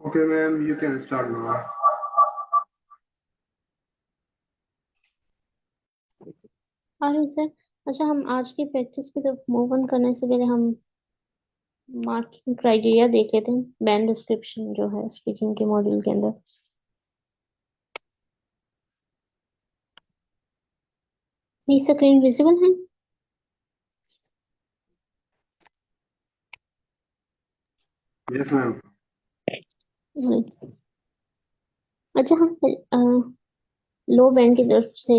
Okay, ma'am, you can start now. अरे sir, अच्छा हम आज की प्रैक्टिस की तरफ मूव ऑन करने से पहले हम मार्किंग क्राइटेरिया देख लेते हैं। बैंड डिस्क्रिप्शन जो है स्पीकिंग के मॉड्यूल के अंदर। मेरी स्क्रीन विजिबल है? Yes, ma'am. अच्छा हम लो बैंड की तरफ से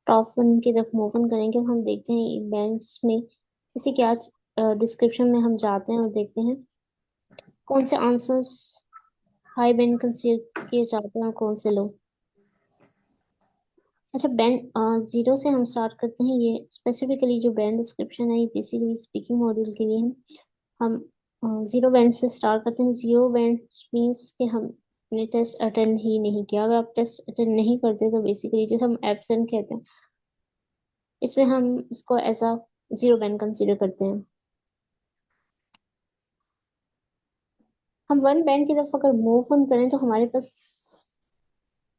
टॉप वन की तरफ मूव ऑन करेंगे। हम देखते हैं बैंड्स में इसे क्या डिस्क्रिप्शन में हम जाते हैं और देखते हैं कौन से आंसर्स हाई बैंड कंसीडर किए जाते हैं और कौन से लो। अच्छा, बैंड जीरो से हम स्टार्ट करते हैं। ये स्पेसिफिकली जो बैंड डिस्क्रिप्शन है ये बेसिकली स्पीकिंग मॉड्यूल के लिए है। हम जीरो बैंड से स्टार्ट करते हैं। जीरो बैंड मीन्स कि हमने टेस्ट अटेंड ही नहीं किया। अगर आप टेस्ट अटेंड नहीं करते तो बेसिकली जिसे हम एब्सेंट कहते हैं, इसमें हम इसको as a zero band consider करते हैं। हम वन बैंड की तरफ अगर मूव ऑन करें तो हमारे पास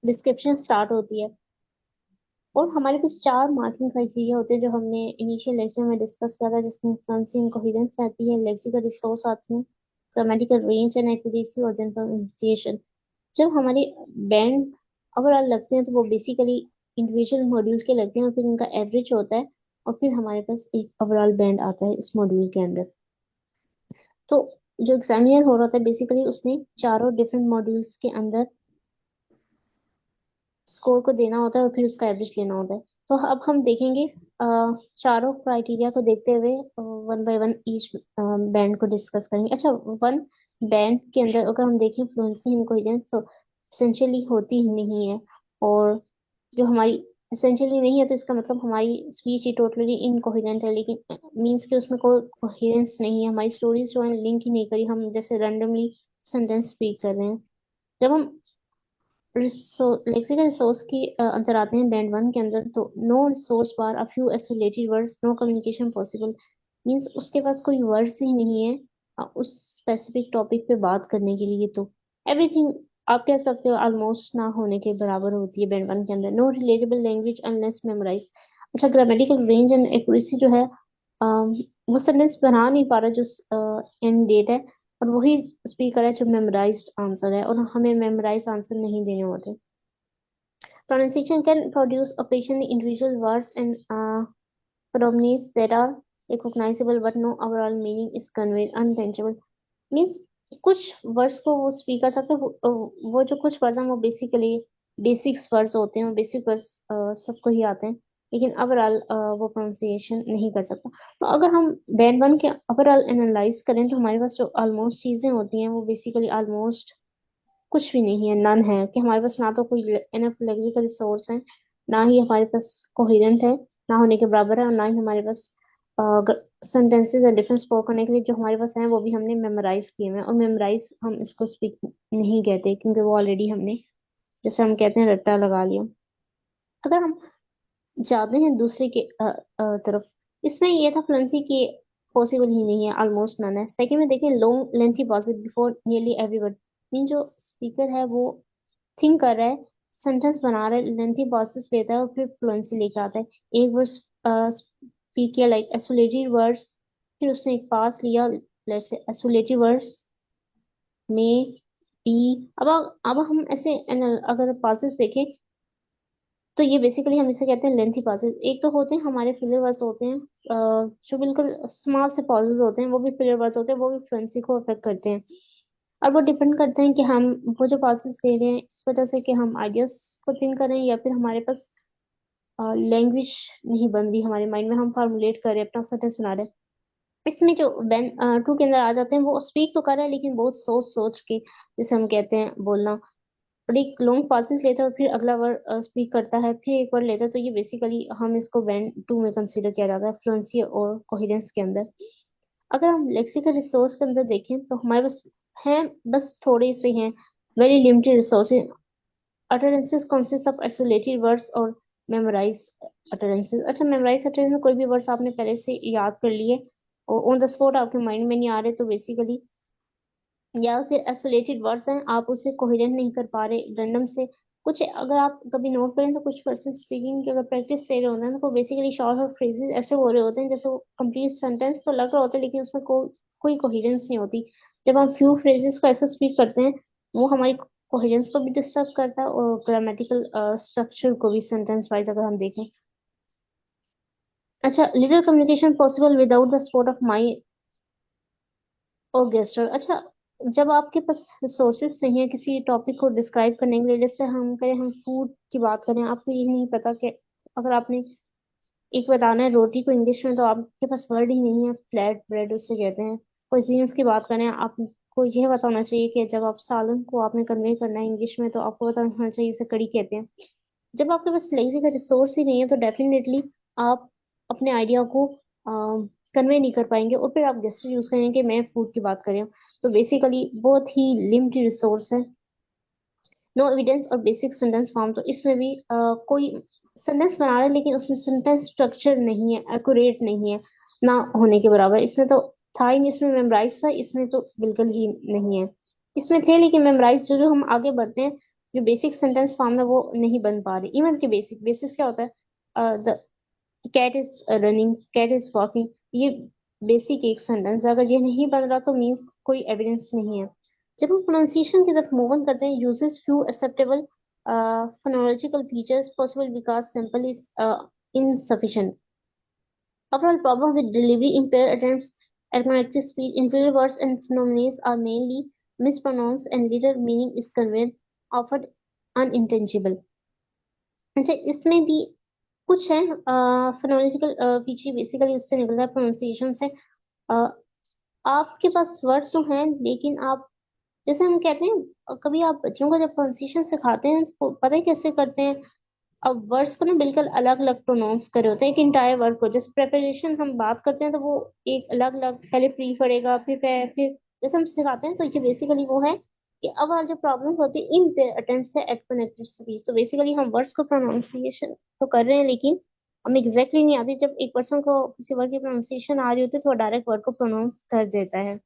डिस्क्रिप्शन स्टार्ट होती है और हमारे पास चार मार्किंग क्राइटेरिया होते हैं जो हमने इनिशियल लेक्चर में डिस्कस किया था, जिसमें फ्लुएंसी एंड कोहेरेंस आती है, लेक्सिकल रिसोर्स आती है, ग्रामेटिकल रेंज एंड एक्यूरेसी और देन प्रोनाउंसिएशन। जब हमारे बैंड ओवरऑल लगते हैं तो वो बेसिकली इंडिविजुअल मॉड्यूल के लगते हैं और फिर उनका एवरेज होता है और फिर हमारे पास एक ओवरऑल बैंड आता है इस मॉड्यूल के अंदर। तो जो एग्जामिनर हो रहा था बेसिकली उसने चारों डिफरेंट मॉड्यूल्स के अंदर स्कोर को देना होता है और फिर उसका एवरेज लेना होता है। तो अब हम देखेंगे चारों क्राइटेरिया को देखते हुए one by one each band को डिस्कस करेंगे। अच्छा, वन बैंड के अंदर अगर हम देखें फ्लुएंसी इन कोहेरेंस तो एसेंशियली होती ही नहीं है। और जो हमारी एसेंशियली नहीं है तो इसका मतलब हमारी स्पीच ही टोटली इनकोहेरेंट है, लेकिन मीन्स कि उसमें कोई कोहेरेंस नहीं है। हमारी स्टोरीज जो है लिंक ही नहीं करी, हम जैसे रैंडमली सेंटेंस स्पीक कर रहे हैं। जब हम लेक्सिकल रिसोर्स की अंदर आते हैं बैंड वन के अंदर, तो no resource bar a few isolated words no communication possible. Means उसके पास कोई वर्ड्स ही नहीं है उस स्पेसिफिक टॉपिक पे बात करने के लिए। तो एवरीथिंग आप कह सकते हो ऑलमोस्ट ना होने के बराबर होती है बैंड वन के अंदर। No relatable language unless memorise. अच्छा, ग्रामेटिकल रेंज एंड एक्यूरेसी जो है वो सेंटेंस बना नहीं पा रहा जो एंड डेट है, और वही स्पीकर है जो मेमोराइज्ड आंसर है और हमें मेमोराइज आंसर नहीं देने होते। Pronunciation can produce occasionally individual words and phonemes that are recognizable, but no overall meaning is conveyed. Untangible means कुछ वर्ड्स को वो स्पीक कर सकते हैं। वो जो कुछ वर्ड्स हैं वो बेसिकली बेसिक्स वर्ड्स होते हैं, बेसिक वर्ड्स सबको ही आते हैं, लेकिन ओवरऑल वो प्रोनाउंसिएशन नहीं कर सकता। तो अगर हम बैंड वन के ओवरऑल एनालाइज करें तो हमारे पास जो ऑलमोस्ट चीजें होती हैं वो बेसिकली ऑलमोस्ट कुछ भी नहीं है, नन है। कि हमारे पास ना तो कोई इनफ लेक्सिकल रिसोर्स है, ना ही हमारे पास कोहेरेंट है, ना होने के बराबर है, और ना ही हमारे पास सेंटेंसेस या डिफरेंस स्पोक करने के लिए जो हमारे पास है वो भी हमने मेमोराइज किए हुए हैं। और मेमोराइज हम इसको स्पीक नहीं कहते क्योंकि वो ऑलरेडी हमने, जैसे हम कहते हैं, रट्टा लगा लिया। अगर हम जाते हैं दूसरे के तरफ, इसमें ये था फ्लुएंसी की पॉसिबल ही नहीं है, ऑलमोस्ट नन है। सेकंड में देखें long lengthy pauses before nearly every word. Mean जो स्पीकर है वो थिंक कर रहा है, सेंटेंस बना रहा है, लेंथी पॉजेस लेता है और फिर फ्लुएंसी लेके आता है। एक वर्ड स्पीक किया लाइक आइसोलेटेड वर्ड्स, फिर उसने एक पास लिया, लेट्स से आइसोलेटेड वर्ड्स में बी। अब हम ऐसे अगर पासेस देखें तो ये बेसिकली हम इसे कहते हैं लेंथी पासेस। एक तो होते हैं हमारे फिलर वर्ड्स होते हैं, जो बिल्कुल स्मॉल से पॉजेस होते हैं, वो भी फिलर वर्ड्स होते हैं, वो भी फ्लुएंसी को अफेक्ट करते हैं। और वो डिपेंड करते हैं कि हम वो जो पासेस ले रहे हैं इस वजह से कि हम आइडियाज को थिंक करें या फिर हमारे पास लैंग्वेज नहीं बन रही हमारे माइंड में, हम फार्मुलेट कर रहे हैं, अपना सेंटेंस बना रहे हैं। इसमें जो बेन टू के अंदर आ जाते हैं वो स्पीक तो कर रहा है लेकिन बहुत सोच सोच के, जैसे हम कहते हैं बोलना, और एक लॉन्ग पासिस लेता है और फिर अगला वर्ड स्पीक करता है, फिर एक वर्ड लेता है। तो ये बेसिकली हम इसको बैंड टू में कंसीडर किया जाता है फ्लुएंसी और कोहेरेंस के अंदर। अगर हम लेक्सिकल रिसोर्स के अंदर देखें तो हमारे पास हैं, बस थोड़े से हैं, very limited resources. utterances consist of isolated words और मेमोराइज utterances। अच्छा, मेमोराइज utterance में कोई भी वर्ड्स आपने पहले से याद कर लिए और ऑन द स्पॉट आपके माइंड में नहीं आ रहे तो बेसिकली या फिर आइसोलेटेड वर्ड्स हैं, आप उसे कोहेरेंट नहीं कर पा रहे रैंडम से कुछ। अगर आप कभी नोट करें तो कुछ पर्सन स्पीकिंग की अगर प्रैक्टिस से रहे होते हैं तो वो बेसिकली शॉर्ट और फ्रेजेस ऐसे बोल रहे होते हैं जैसे वो कंप्लीट सेंटेंस तो लग रहा होता है, लेकिन उसमें कोई कोहेरेंस नहीं होती। जब हम फ्यू फ्रेजेस को ऐसे स्पीक करते हैं, वो हमारी कोहेरेंस को भी डिस्टर्ब करता है और ग्रामेटिकल स्ट्रक्चर को भी, सेंटेंस वाइज अगर हम देखें। अच्छा, little communication possible without the support of my और गेस्टर। अच्छा, जब आपके पास रिसोर्सेस नहीं है किसी टॉपिक को डिस्क्राइब करने के लिए, जैसे हम करें, हम फूड की बात करें, आपको ये नहीं पता कि अगर आपने एक बताना है रोटी को इंग्लिश में, तो आपके पास वर्ड ही नहीं है, फ्लैट ब्रेड उसे कहते हैं। क्विजीन्स की बात करें, आपको यह पता होना चाहिए कि जब आप सालन को आपने कन्वे करना है इंग्लिश में, तो आपको पता होना चाहिए इसे कड़ी कहते हैं। जब आपके पास लेक्सिक का रिसोर्स ही नहीं है, तो डेफिनेटली आप अपने आइडिया को कन्वे नहीं कर पाएंगे, और फिर आप गेस्टर यूज करेंगे कि मैं फूड की बात कर रही हूँ। तो बेसिकली बहुत ही लिमिटेड रिसोर्स है। नो एविडेंस और बेसिक सेंटेंस फॉर्म, तो इसमें भी कोई सेंटेंस बना रहा है लेकिन उसमें सेंटेंस स्ट्रक्चर नहीं है, एक्यूरेट नहीं है, ना होने के बराबर। इसमें तो था ही नहीं, इसमें मेमोराइज था, इसमें तो बिल्कुल ही नहीं है। इसमें थे लेकिन मेमोराइज, जो जो हम आगे बढ़ते हैं, जो बेसिक सेंटेंस फॉर्म है वो नहीं बन पा रही। इवन के बेसिक बेसिस क्या होता है, the cat is running, cat is walking, ये बेसिक एक सेंटेंस है। अगर ये नहीं बन रहा तो मीन्स कोई एविडेंस नहीं है। जब हम प्रोनाउंसिएशन की तरफ मूव ऑन करते हैं, uses few acceptable phonological features possible because simple is insufficient. Overall problem with delivery impaired attempts at connected speech, inferior words and phenomena are mainly mispronounced and little meaning is conveyed, often unintelligible. अच्छा, इसमें भी कुछ है phonological feature, basically उससे निकलता है pronunciation से। अ, आपके पास वर्ड तो हैं लेकिन आप, जैसे हम कहते हैं, कभी आप बच्चों को जब प्रोनाउंसिएशन सिखाते हैं तो पता है कैसे करते हैं। अब वर्ड्स को ना बिल्कुल अलग अलग प्रोनाउंस करे होते हैं, एक इंटायर वर्ड को। जैसे प्रेपरेशन हम बात करते हैं तो वो एक अलग अलग, पहले प्री पड़ेगा फिर जैसे हम सिखाते हैं, तो ये बेसिकली वो है कि अब वाला जो प्रॉब्लम होती है इन अटेम्प्ट से एट कनेक्टेड स्पीच, तो बेसिकली हम वर्ड्स को प्रोनाउंसिएशन तो कर रहे हैं लेकिन हमें एग्जैक्टली नहीं आती। जब एक पर्सन को किसी वर्ड की प्रोनाउंसिएशन आ रही होती है तो वो डायरेक्ट वर्ड को प्रोनाउंस कर देता है।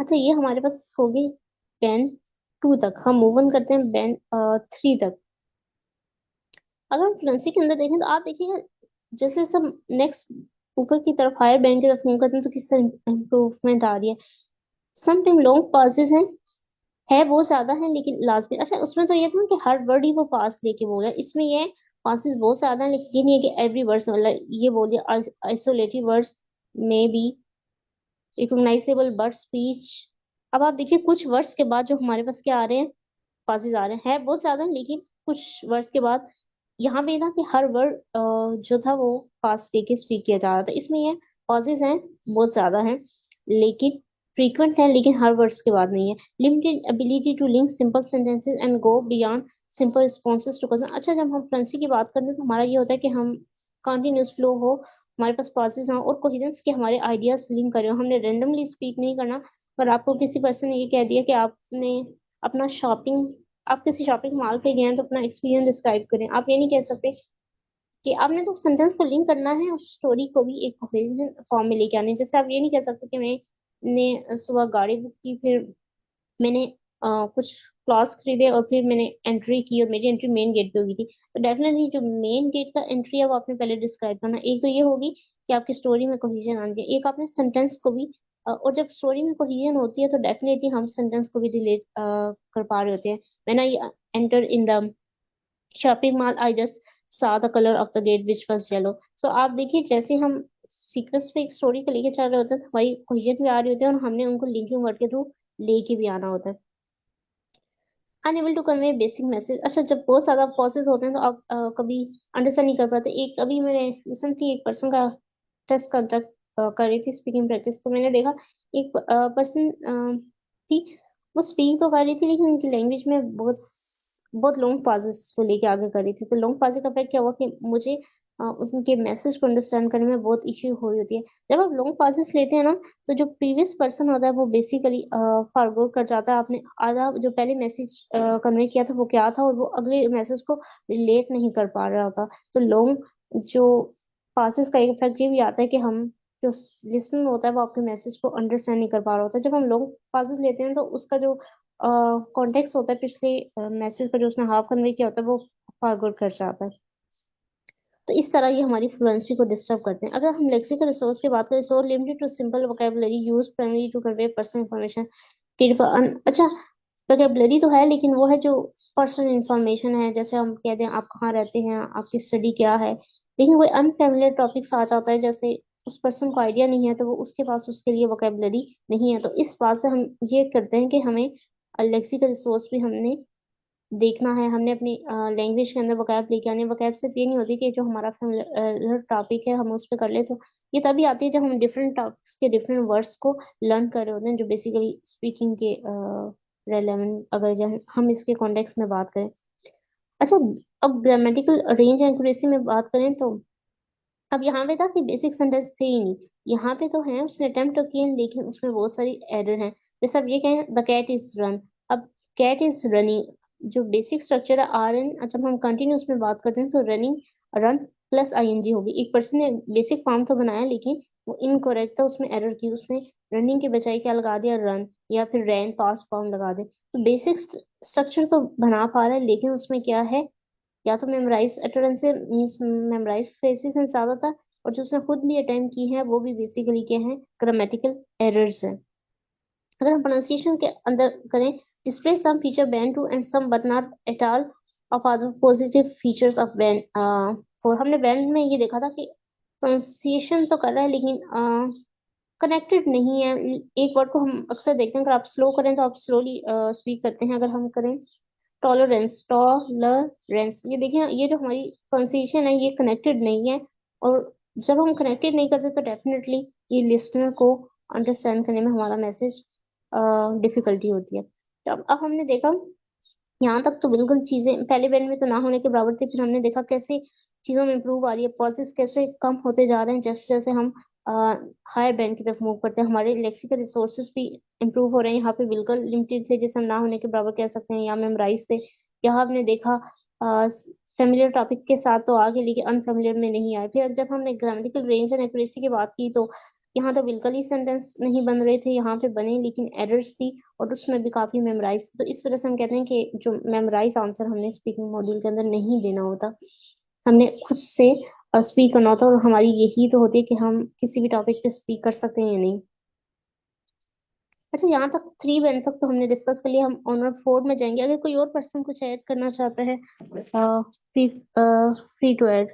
अच्छा, ये हमारे पास होगी बैंड 2 तक। हम मूव ऑन करते हैं बैंड 3 तक। अगर हम फ्लुएंसी के अंदर देखें तो आप देखिएगा, जैसे सब नेक्स्ट ऊपर की तरफ हायर बैंड की तरफ मूव करते हैं तो किस तरह इम्प्रूवमेंट आ रही है। सम टाइम लॉन्ग पासेस हैं, है वो ज्यादा है लेकिन लास्ट में, अच्छा उसमें तो ये था कि हर वर्ड ही वो पास लेके बोल रहा है, इसमें ये पासेस बहुत ज्यादा है लेकिन ये नहीं है कि एवरी वर्ड्स, मतलब ये बोल दिया आइसोलेटेड वर्ड्स में बी रिकॉग्नाइजेबल बट स्पीच। अब आप देखिए कुछ वर्ड्स के बाद जो हमारे पास क्या आ रहे हैं, पासेस आ रहे हैं, है बहुत ज्यादा लेकिन कुछ वर्ड्स के बाद यहाँ पे था कि हर वर्ड जो था वो पास लेके स्पीक किया जा रहा था। इसमें ये पॉजेज हैं, बहुत ज्यादा हैं लेकिन फ्रीक्वेंट है, लेकिन हर वर्ड्स के बाद नहीं है। Limited ability to link simple sentences and go beyond simple responses to question. अच्छा, जब हम फ्लुएंसी की बात करते हैं तो हमारा ये होता है कि हम कंटिन्यूस फ्लो हो, हमारे पास पॉजेज ना हो और कोहेरेंस के हमारे आइडियाज लिंक करें, हमने रेंडमली स्पीक नहीं करना। अगर आपको किसी पर्सन ने ये कह दिया कि आपने अपना शॉपिंग, आप किसी शॉपिंग मॉल पे गए हैं तो अपना एक्सपीरियंस डिस्क्राइब करें, आप ये नहीं कह सकते कि आपने तो सेंटेंस को लिंक करना है, उस स्टोरी को भी एक कोहेरेंट फॉर्म में लेके आने हैं। जैसे आप ये नहीं कह सकते कि मैंने सुबह गाड़ी बुक की, फिर मैंने कुछ क्लॉथ्स खरीदे और फिर मैंने एंट्री की और मेरी एंट्री मेन गेट पे हुई थी। तो डेफिनेटली जो मेन गेट का एंट्री है वो आपने पहले डिस्क्राइब करना। एक तो ये होगी कि आपकी स्टोरी में कोहेजन आनी चाहिए, एक आपने सेंटेंस को भी और जब स्टोरी में कोहेजन होती है तो डेफिनेटली हम सेंटेंस को भी रिलेट कर पा रहे होते हैं। When I enter in the shopping mall I just saw the color of the gate which was yellow। सो आप देखिए, जैसे हम सीक्वेंस में एक स्टोरी को लेके चल रहे होते हैं तो हमारी कोहेजन भी आ रही होती है और हमने उनको लिंकिंग वर्ड के थ्रू लेके भी आना होता है। Unable to convey basic message. अच्छा, जब बहुत ज्यादा प्रोसेस होते हैं तो आप कभी अंडरस्टैंड नहीं कर पाते। एक अभी मैंने रिसेंटली एक पर्सन का टेस्ट कंडक्ट कर रही थी, स्पीकिंग प्रैक्टिस, तो मैंने देखा एक पर्सन थी, वो स्पीक तो कर रही थी लेकिन उनकी लैंग्वेज में बहुत बहुत लॉन्ग पॉजेस वो लेके आगे कर रही थी। तो लॉन्ग पॉजेस का इफेक्ट क्या हुआ कि मुझे उनके मैसेज को अंडरस्टैंड करने में बहुत इश्यू हो रही होती है। जब आप लॉन्ग पॉजेस लेते हैं ना, तो जो प्रीवियस पर्सन होता है वो बेसिकली फॉरगॉट कर जाता है, आपने आधा जो पहले मैसेज कन्वे किया था वो क्या था, और वो अगले मैसेज को रिलेट नहीं कर पा रहा होता। तो लॉन्ग जो पासेस का एक इफेक्ट ये भी आता है कि हम जो लिसनर होता है वो आपके मैसेज को अंडरस्टैंड नहीं कर पा रहा होता है। जब हम लॉन्ग पॉजेस लेते हैं तो उसका जो कॉन्टेक्स्ट होता है पिछले मैसेज का जो उसने हाफ कन्वे किया होता है वो फॉरवर्ड कर जाता है। तो इस तरह ये हमारी फ्लुएंसी को डिस्टर्ब करते हैं। अगर हम लेक्सिकल रिसोर्स की बात करें, so limited to simple vocabulary use primary to convey personal information. अच्छा, वोकेबुलरी तो है लेकिन वो है जो पर्सनल इंफॉर्मेशन है, जैसे हम कहते हैं आप कहाँ रहते हैं, आपकी स्टडी क्या है। लेकिन कोई अनफेमिलियर टॉपिक्स आ जाता है, जैसे उस पर्सन को आइडिया नहीं है तो वो उसके पास उसके लिए वोकेबुलरी नहीं है, तो इस बात से हम ये करते हैं कि हमें लेक्सिकल रिसोर्स भी हमने देखना है। हमने अपनी लैंग्वेज के अंदर वोकैब लेके आने। वोकैब सिर्फ ये नहीं होती कि जो हमारा फेमिलियर टॉपिक है हम उस पर कर ले, तो ये तभी आती है जब हम डिफरेंट टॉपिक्स के डिफरेंट वर्ड्स को लर्न कर रहे होते हैं, जो बेसिकली स्पीकिंग के रेलेवेंट, अगर हम इसके कॉन्टेक्स्ट में बात करें। अच्छा, अब ग्रामेटिकल रेंज एंड एक्यूरेसी में बात करें तो अब यहाँ पे था कि बेसिक सेंटेंस थे ही नहीं, यहाँ पे तो है, उसने अटेम्प्ट तो किए लेकिन उसमें बहुत सारी एरर हैं। जैसे अब ये कहें द कैट इज रन, अब कैट इज रनिंग, जो बेसिक स्ट्रक्चर है आर एन, जब हम कंटिन्यूस में बात करते हैं तो रनिंग रन प्लस आईएनजी होगी। एक पर्सन ने बेसिक फॉर्म तो बनाया लेकिन वो इनकरेक्ट था, उसमें एरर की, उसने रनिंग के बजाय क्या लगा दिया, रन, या फिर रैन पास्ट फॉर्म लगा दे। तो बेसिक स्ट्रक्चर तो बना पा रहा है लेकिन उसमें क्या है, या तो memorise utterance means memorise phrases हैं ज्यादातर, और जो उसने खुद भी अटेम्प्ट की है वो भी बेसिकली क्या है, ग्रामेटिकल एरर्स है। अगर हम प्रोनाउंसिएशन के अंदर करें, display some feature band two and some but not at all of other positive features of band. For हमने बैंड में ये देखा था कि प्रोनाउंसिएशन तो कर रहा है लेकिन कनेक्टेड नहीं है। एक वर्ड को हम अक्सर देखते हैं, अगर आप स्लो करें तो आप स्लोली स्पीक करते हैं। अगर हम करें टॉलरेंस, ये देखिए, ये जो हमारी प्रोनाउंसिएशन है ये कनेक्टेड नहीं है, और जब हम कनेक्टेड नहीं करते तो डेफिनेटली ये लिसनर को अंडरस्टैंड करने में हमारा मैसेज डिफिकल्टी होती है। तो अब हमने देखा यहाँ तक तो बिल्कुल चीजें पहले बैंड में तो ना होने के बराबर थी, फिर हमने देखा कैसे चीजों में इंप्रूव आ रही है, पॉजेस कैसे कम होते जा रहे हैं जैसे जैसे हम हायर बैंड की तरफ मूव करते हैं। हमारे लेक्सिकल रिसोर्सेज भी इंप्रूव हो रहे हैं। यहाँ पे बिल्कुल लिमिटेड थे जैसे हम ना होने के बराबर कह सकते हैं, या मेमोराइज थे। यहाँ हमने देखा फेमिलियर टॉपिक के साथ तो आगे लेकिन अनफेमिलियर में नहीं आए। फिर जब हमने ग्रामेटिकल रेंज एंड एक्यूरेसी की बात की तो यहाँ तो बिल्कुल ही सेंटेंस नहीं बन रहे थे, यहाँ पे बने लेकिन एरर्स थी, और उसमें भी काफी मेमोराइज। तो इस वजह से हम कहते हैं कि जो मेमोराइज आंसर हमने स्पीकिंग मॉड्यूल के अंदर नहीं देना होता, हमने खुद से स्पीक करना होता, और हमारी यही तो होती है कि हम किसी भी टॉपिक पे स्पीक कर सकते हैं या नहीं। अच्छा, यहाँ तक 3 बैंड तक तो हमने डिस्कस कर लिया, हम ऑनर 4 में जाएंगे। अगर कोई और पर्सन कुछ ऐड करना चाहता है, फ्री फ्री टू ऐड।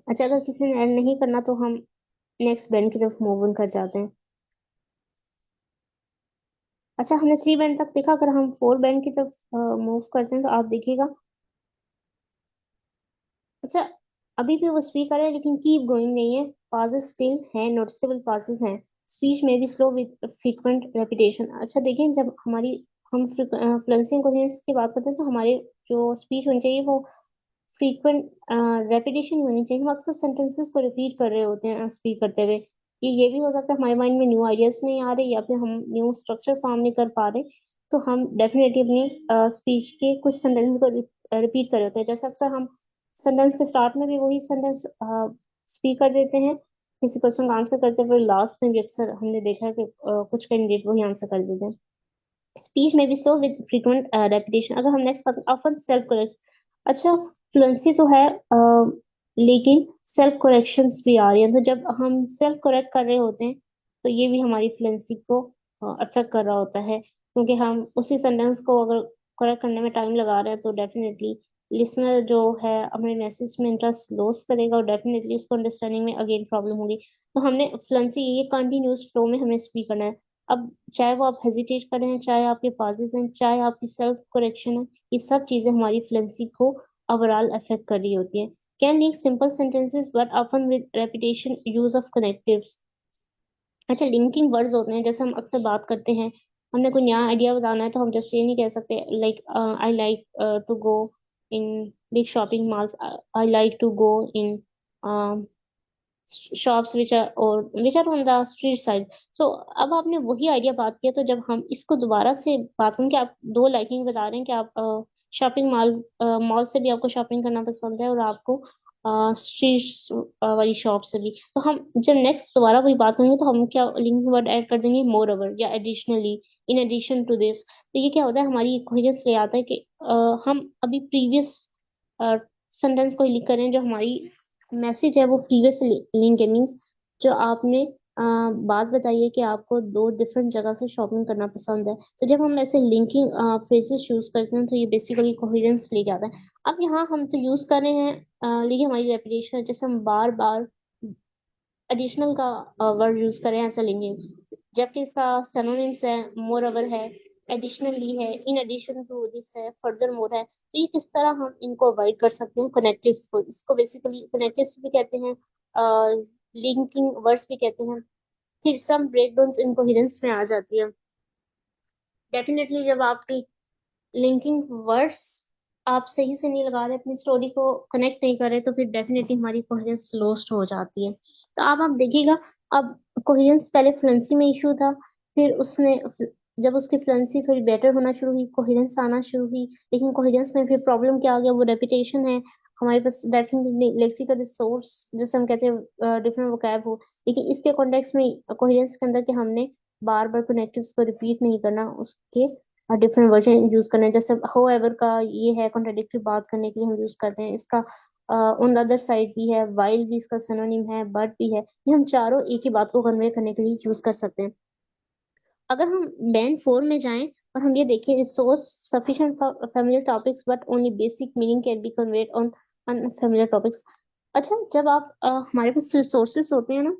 अच्छा, अगर किसी ने ऐड नहीं करना तो हम नेक्स्ट बैंड की तरफ मूव ऑन कर जाते हैं। अच्छा, हमने 3 बैंड तक देखा, अगर हम 4 बैंड की तरफ मूव करते हैं तो आप देखिएगा। अच्छा, अभी भी वो स्पीक कर रहे हैं लेकिन कीप गोइंग नहीं है, पाजेस स्टिल हैं, नोटिसेबल पाजेस हैं। स्पीच में भी स्लो विद फ्रीक्वेंट रेपिटेशन। अच्छा देखिए, जब हमारी हम फ्लुएंसी एंड कोहेरेंस की बात करते हैं तो हमारे जो स्पीच होनी चाहिए वो फ्रीक्वेंट रेपिटेशन होनी चाहिए। हम अक्सर सेंटेंसेस को रिपीट कर रहे होते हैं स्पीक करते हुए। ये भी हो सकता है हमारे माइंड में न्यू आइडियाज नहीं आ रहे, या फिर हम न्यू स्ट्रक्चर फॉर्म नहीं कर पा रहे, तो हम डेफिनेटली अपनी स्पीच के कुछ सेंटेंस को रिपीट कर रहे होते हैं। जैसे अक्सर हम सेंटेंस के स्टार्ट में भी वही सेंटेंस स्पीक कर देते हैं किसी क्वेश्चन का आंसर करते हुए, लास्ट में भी अक्सर हमने देखा है कि कुछ कैंडिडेट वही आंसर कर देते हैं। स्पीच में भी स्लो विद फ्रीक्वेंट रेपिटेशन। अगर हम नेक्स्ट बात, ऑफन सेल्फ करेक्ट। अच्छा, फ्लुएंसी तो है लेकिन सेल्फ करेक्शंस भी आ रही हैं, तो जब हम सेल्फ करेक्ट कर रहे होते हैं तो ये भी हमारी फ्लुएंसी को अफेक्ट कर रहा होता है, क्योंकि हम उसी सेंटेंस को अगर करेक्ट करने में टाइम लगा रहे हैं तो डेफिनेटली लिसनर जो है अपने मैसेज में इंटरेस्ट लॉस करेगा, और डेफिनेटली उसको अंडरस्टैंडिंग में अगेन प्रॉब्लम होगी। तो हमने फ्लुएंसी ये कंटिन्यूस फ्लो में हमें स्पीक करना है। अब चाहे वो आप हेजिटेट कर रहे हैं, चाहे आपके पासेस हैं, चाहे आपकी सेल्फ करेक्शन है, ये सब चीजें हमारी फ्लुएंसी को ओवरऑल अफेक्ट कर रही होती है। Can leak simple sentences but often with repetition use of connectives. अच्छा, लिंकिंग वर्ड्स होते हैं, जैसे हम अक्सर बात करते हैं, हमने कोई नया आइडिया बताना है तो हम जस्ट ये नहीं कह सकते like I like to go in big shopping malls, I like to go in shops which are on the street side. So अब आपने वही आइडिया बात किया, तो जब हम इसको दोबारा से बात करें कि आप दो लाइकिंग बता रहे हैं कि आप शॉपिंग मॉल से भी आपको शॉपिंग करना पसंद है और आपको स्ट्रीट वाली शॉप से भी, तो हम जब नेक्स्ट दोबारा वही बात करेंगे तो हम क्या लिंकिंग वर्ड ऐड कर देंगे, मोर ओवर या additionally, in addition to this. तो ये क्या होता है, हमारी कोहेरेंस ले आता है कि हम अभी प्रीवियस सेंटेंस को लिख कर रहे हैं, जो हमारी मैसेज है वो प्रीवियस लिंक है, मीन्स जो आपने बात बताई है कि आपको दो डिफरेंट जगह से शॉपिंग करना पसंद है, तो जब हम ऐसे लिंकिंग फ्रेजेस यूज करते हैं तो ये बेसिकली कोहेरेंस लेके आता है। अब यहाँ हम तो यूज कर रहे हैं, लेकिन हमारी रेपुटेशन है, जैसे हम बार बार एडिशनल का वर्ड यूज करें ऐसा लिंकिंग, जबकि इसका सिनोनिम्स है, मोर ओवर है, एडिशनली है, इन एडिशन टू दिस है, फर्दर मोर है। तो ये किस तरह हम इनको अवॉइड कर सकते हैं, कनेक्टिव्स को, इसको बेसिकली कनेक्टिव्स भी कहते हैं, लिंकिंग वर्ड्स भी कहते हैं। फिर सम ब्रेकडाउन्स इनकोहेरेंस में आ जाती है। डेफिनेटली जब आपकी लिंकिंग वर्ड्स आप सही से नहीं लगा रहे, अपनी स्टोरी को कनेक्ट नहीं कर रहे, तो फिर डेफिनेटली हमारी कोहेरेंस लॉस्ट हो जाती है। तो अब आप देखिएगा, अब कोहेरेंस पहले फ्लुएंसी में इशू था, फिर उसने जब उसकी फ्लुएंसी थोड़ी बेटर होना शुरू हुई, कोहेरेंस आना शुरू हुई, लेकिन कोहेरेंस में फिर प्रॉब्लम क्या आ गया, वो रेपिटेशन है। हमारे पास डेफिनेटली लेक्सिकल रिसोर्स जैसे हम कहते हैं डिफरेंट वोकैब हो, लेकिन इसके कॉन्टेक्स्ट में कोहेरेंस के अंदर कि हमने बार बार कनेक्टिव्स को रिपीट नहीं करना, उसके डिफरेंट वर्जन यूज करने हैं। जैसे however का ये है कॉन्ट्राडिक्टरी बात करने के लिए हम यूज करते हैं इसका। ऑन द अदर साइड भी है, while भी इसका सिनोनिम है, but भी है, ये हम चारों एक ही बात को कन्वे करने के लिए यूज कर सकते हैं। अगर हम बैंड 4 में जाएं और हम ये देखें, resource sufficient for familiar topics but only basic meaning can be conveyed on unfamiliar topics. अच्छा, जब आप हमारे पास रिसोर्सेस होते हैं ना,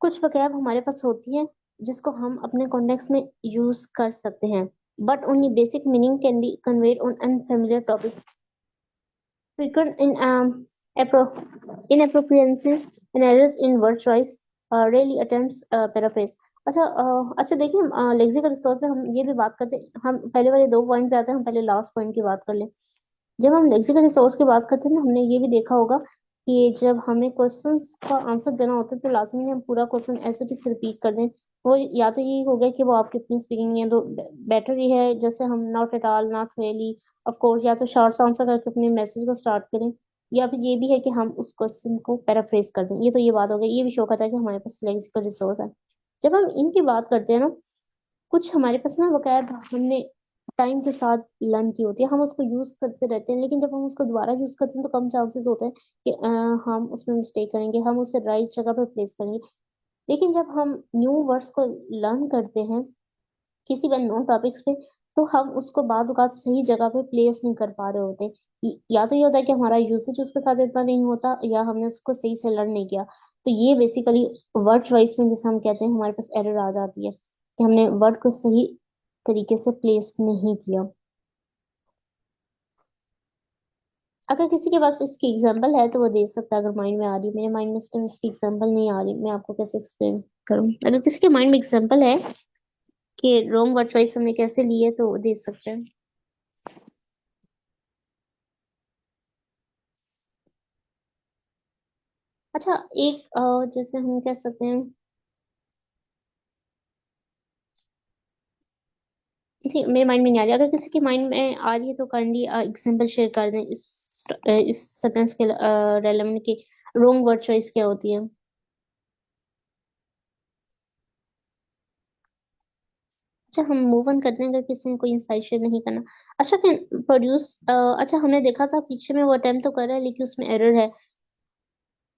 कुछ वकैब हमारे पास होती है जिसको हम अपने कॉन्टेक्स्ट में यूज कर सकते हैं, but only basic meaning can be conveyed on unfamiliar topics. Frequent inappropriateness and errors in word choice, really attempts paraphrase। अच्छा देखिए, लेक्सिकल रिसोर्स पे हम ये भी बात करते हैं, हम पहले वाले दो पॉइंट पे आते हैं, हम पहले लास्ट पॉइंट की बात कर लें। जब हम लेक्सिकल रिसोर्स की बात करते हैं ना, हमने ये भी देखा होगा कि जब हमें क्वेश्चंस का आंसर देना होता है तो लाजमी नहीं हम पूरा क्वेश्चन ऐसे ही रिपीट कर दें। वो या तो ये हो गया कि वो आपकी अपनी स्पीकिंग है, तो बेटर ये है जैसे हम not at all, not really, of course, या तो शॉर्ट आंसर करके अपने मैसेज को स्टार्ट करें, या फिर ये भी है कि हम उस क्वेश्चन को पैराफ्रेज कर दें। ये तो ये बात हो गई, ये भी शो करता है कि हमारे पास लेक्सिकल रिसोर्स है। जब हम इनकी बात करते हैं ना, कुछ हमारे पास ना वोकैब हमने टाइम के साथ लर्न की होती है, हम उसको यूज करते रहते हैं, लेकिन जब हम उसको दोबारा यूज करते हैं तो कम चांसेस होते हैं कि हम उसमें मिस्टेक करेंगे, हम उसे राइट जगह पर प्लेस करेंगे। लेकिन जब हम न्यू वर्ड्स को लर्न करते हैं किसी वन नोन टॉपिक्स पे, तो हम उसको बाद औक़ात सही जगह पे प्लेस नहीं कर पा रहे होते। या तो ये होता है कि हमारा यूसेज उसके साथ इतना नहीं होता, या हमने उसको सही से लर्न नहीं किया। तो ये बेसिकली वर्ड चॉइस में जैसे हम कहते हैं हमारे पास एरर आ जाती है कि हमने वर्ड को सही तरीके से प्लेस नहीं किया। अगर किसी के पास इसकी एग्जांपल है तो वो दे सकता है, अगर माइंड में आ रही है। मेरे माइंड में इस टाइम इसकी एग्जांपल नहीं आ रही, मैं आपको कैसे एक्सप्लेन करूं। अगर किसी के माइंड में एग्जांपल है कि रॉन्ग वर्ड चॉइस हमने कैसे ली है तो वो दे सकते हैं। अच्छा, एक जैसे हम कह सकते हैं, ठीक, मेरे माइंड में नहीं आ रही, अगर किसी के माइंड में आ रही है तो काइंडली एग्जांपल शेयर कर दें इस सेंटेंस के रेलेवेंट की रॉन्ग वर्ड चॉइस क्या होती है। अच्छा, हम मूव ऑन करते हैं अगर किसी ने कोई इंसाइट शेयर नहीं करना। अच्छा, कैन प्रोड्यूस, अच्छा हमने देखा था पीछे में वो अटेम्प्ट तो कर रहा है लेकिन उसमें एरर है।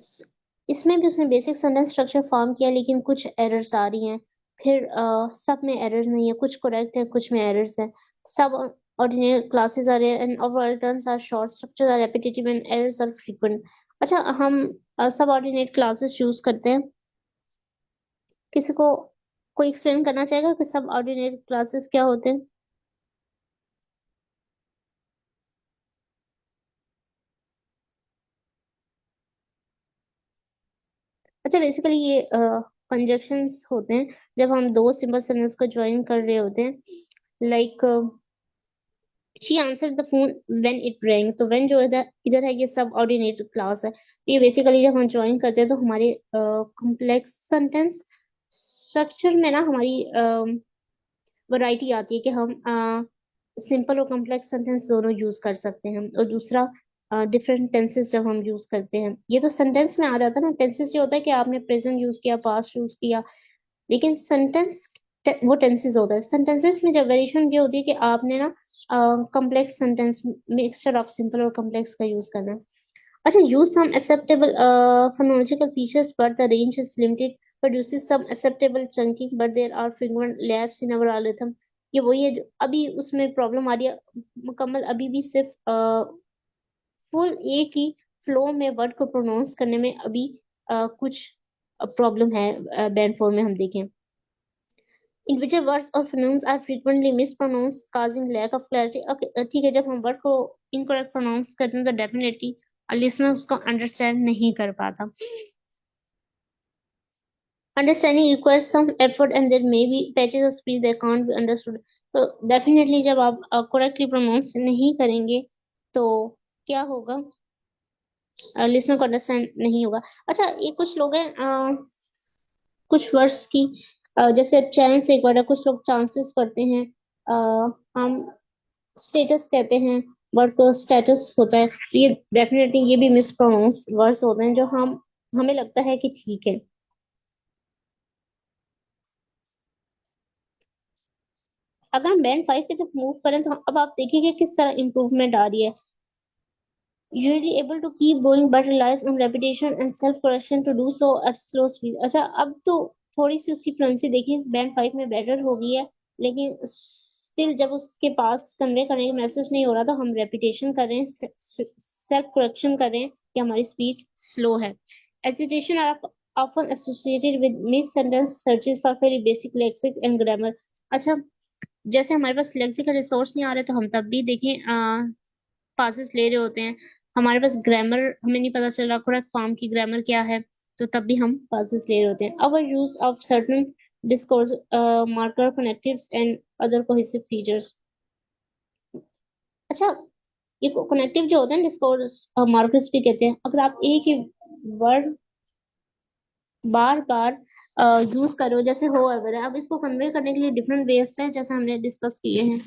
इस- इसमें भी उसने बेसिक सेंटेंस स्ट्रक्चर फॉर्म किया लेकिन कुछ एरर्स आ रही हैं। फिर सब में एरर्स नहीं है, कुछ करेक्ट है, कुछ में एरर्स है। Subordinate clauses are and overall turns are short, structure are repetitive and errors are frequent. अच्छा, हम सब ऑर्डिनेट क्लासेस यूज करते हैं, किसी को कोई एक्सप्लेन करना चाहेगा कि सब ऑर्डिनेट क्लासेस क्या होते हैं। अच्छा, बेसिकली ये कंजक्शंस होते हैं जब हम दो सिंपल सेंटेंस को ज्वाइन कर रहे होते हैं, like she answer the phone when it wrong. तो व्हेन जो इधर इधर है ये सब ऑर्डिनेट क्लास है। ये बेसिकली जब हम ज्वाइन करते हैं तो हमारे कॉम्प्लेक्स सेंटेंस स्ट्रक्चर में ना हमारी वैरायटी आती है कि हम सिंपल और कॉम्प्लेक्स सेंटेंस दोनों यूज कर सकते हैं। और दूसरा डिफरेंट टेंसेस जब हम यूज करते हैं, ये तो सेंटेंस में आ जाता है ना। टेंसेस जो होता है कि आपने प्रेजेंट यूज किया, पास्ट यूज किया, लेकिन सेंटेंस वो टेंसेस होता है। सेंटेंसेस में जब वेरिएशन ये होती है कि आपने ना complex sentence mixture of simple और कॉम्प्लेक्स का यूज करना है। अच्छा, use some acceptable phonological features, but the range is limited. Produces some acceptable chunking, but there are frequent lapses in our algorithm. ये वही है जो अभी उसमें प्रॉब्लम आ रही है। मुकम्मल अभी भी सिर्फ फुल एक ही फ्लो में वर्ड को प्रोनाउंस करने में अभी कुछ प्रॉब्लम है। बैंड फोर में हम देखें, individual words or phonemes are frequently mispronounced, causing lack of clarity. Okay, ठीक है, जब हम वर्ड को इनकरेक्ट प्रोनाउंस करते हैं तो डेफिनेटली लिसनर उसको अंडरस्टैंड नहीं कर पाता। Understanding requires some effort and there may be patches of speech that can't be understood. तो डेफिनेटली जब आप करेक्टली प्रोनाउंस नहीं करेंगे तो क्या होगा, लिसनर को अंडरस्टैंड नहीं होगा। अच्छा, ये कुछ लोग हैं कुछ वर्ड्स की जैसे चांस एक वर्ड है, कुछ लोग चांसेस पढ़ते हैं। हम स्टेटस कहते हैं, वर्ड को स्टेटस होता है। तो ये डेफिनेटली ये भी मिस प्रोनाउंस वर्ड्स होते हैं जो हम हमें लगता है कि ठीक है। अगर हम बैंड फाइव की तरफ मूव करें तो अब आप देखिए किस तरह इम्प्रूवमेंट आ रही है। Usually able to keep going but relies on repetition and self correction to do so at slow speed। अच्छा, अब तो थोड़ी सी उसकी फ्लुएंसी देखिए बैंड फाइव में बेटर हो गई है, लेकिन स्टिल जब उसके पास कन्वे करने का मैसेज नहीं हो रहा तो हम रेपिटेशन कर रहे हैं, सेल्फ करेक्शन कर रहे हैं कि हमारी स्पीच स्लो है। Agitation are often associated with miss sentence searches for very basic lexic and grammar। अच्छा, जैसे हमारे पास लेक्सिकल रिसोर्स नहीं आ रहे तो हम तब भी देखें पासेस ले रहे होते हैं। हमारे पास ग्रामर हमें नहीं पता चल रहा, करेक्ट फॉर्म की ग्रामर क्या है, तो तब भी हम पासेस ले रहे होते हैं। Our use of certain discourse marker connectives and other cohesive features. अच्छा, ये कनेक्टिव जो होते हैं डिस्कोर्स मार्कर्स भी कहते हैं। अगर आप एक ही वर्ड बार बार यूज करो, जैसे हो एवर है, अब इसको कन्वे करने के लिए डिफरेंट वेव्स हैं जैसे हमने डिस्कस किए हैं।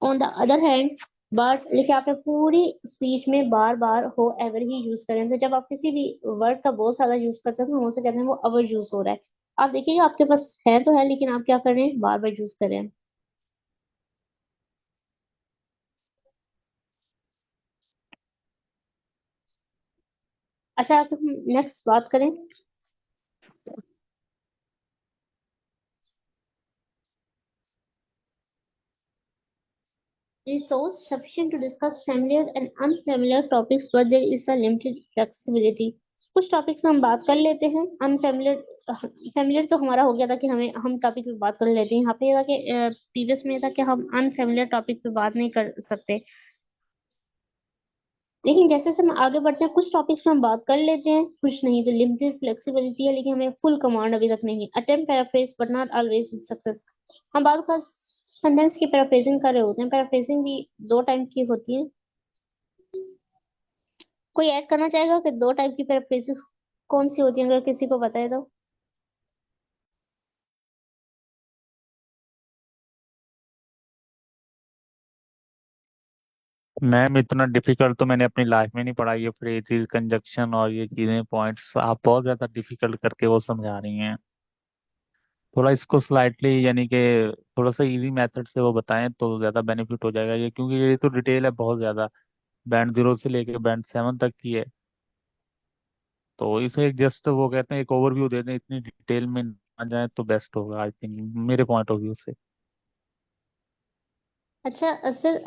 On the other hand, but लेकिन आपने पूरी स्पीच में बार बार हो एवर ही यूज करें, तो जब आप किसी भी वर्ड का बहुत ज्यादा यूज करते हो तो हम उसे कहते हैं वो ओवर यूज हो रहा है। आप देखिएगा आपके पास है तो है, लेकिन आप क्या कर रहे हैं, बार बार यूज कर रहे हैं। अच्छा, अगर हम नेक्स्ट बात करें, resource sufficient to discuss familiar and unfamiliar topics, but there is a limited flexibility। कुछ टॉपिक्स में हम बात कर लेते हैं, अनफेमिलियर फेमिलियर तो हमारा हो गया था कि हमें हम टॉपिक पे बात कर लेते हैं। यहाँ पे ये था कि प्रीवियस में ये था कि हम अनफेमिलियर टॉपिक पे बात नहीं कर सकते। लेकिन जैसे जैसे हम आगे बढ़ते हैं कुछ टॉपिक्स में हम बात कर लेते हैं, कुछ नहीं। तो लिमिटेड फ्लेक्सिबिलिटी है, लेकिन हमें फुल कमांड अभी तक नहीं है। Attempt paraphrase but not always with success. हम बात कर सेंटेंस की पैराफ्रेजिंग कर रहे होते हैं। पैराफ्रेजिंग भी दो टाइप की होती है। कोई ऐड करना चाहेगा कि दो टाइप की पैराफ्रेजिंग कौन सी होती है, अगर किसी को पता है तो। मैम इतना डिफिकल्ट तो मैंने अपनी लाइफ में नहीं पढ़ा। ये फ्रेजेस, कंजक्शन और ये चीजें, पॉइंट्स आप बहुत ज्यादा डिफिकल्ट करके वो समझा रही हैं। थोड़ा इसको स्लाइटली यानी कि थोड़ा सा इजी मेथड से वो बताएं तो ज्यादा बेनिफिट हो जाएगा। ये क्योंकि ये तो डिटेल है बहुत ज्यादा, बैंड जीरो से लेके बैंड सेवन तक की है। तो इसे एक जस्ट वो कहते हैं एक ओवरव्यू दे दें, इतनी डिटेल में ना जाए तो बेस्ट होगा आई थिंक, मेरे पॉइंट ऑफ व्यू से। अच्छा, असल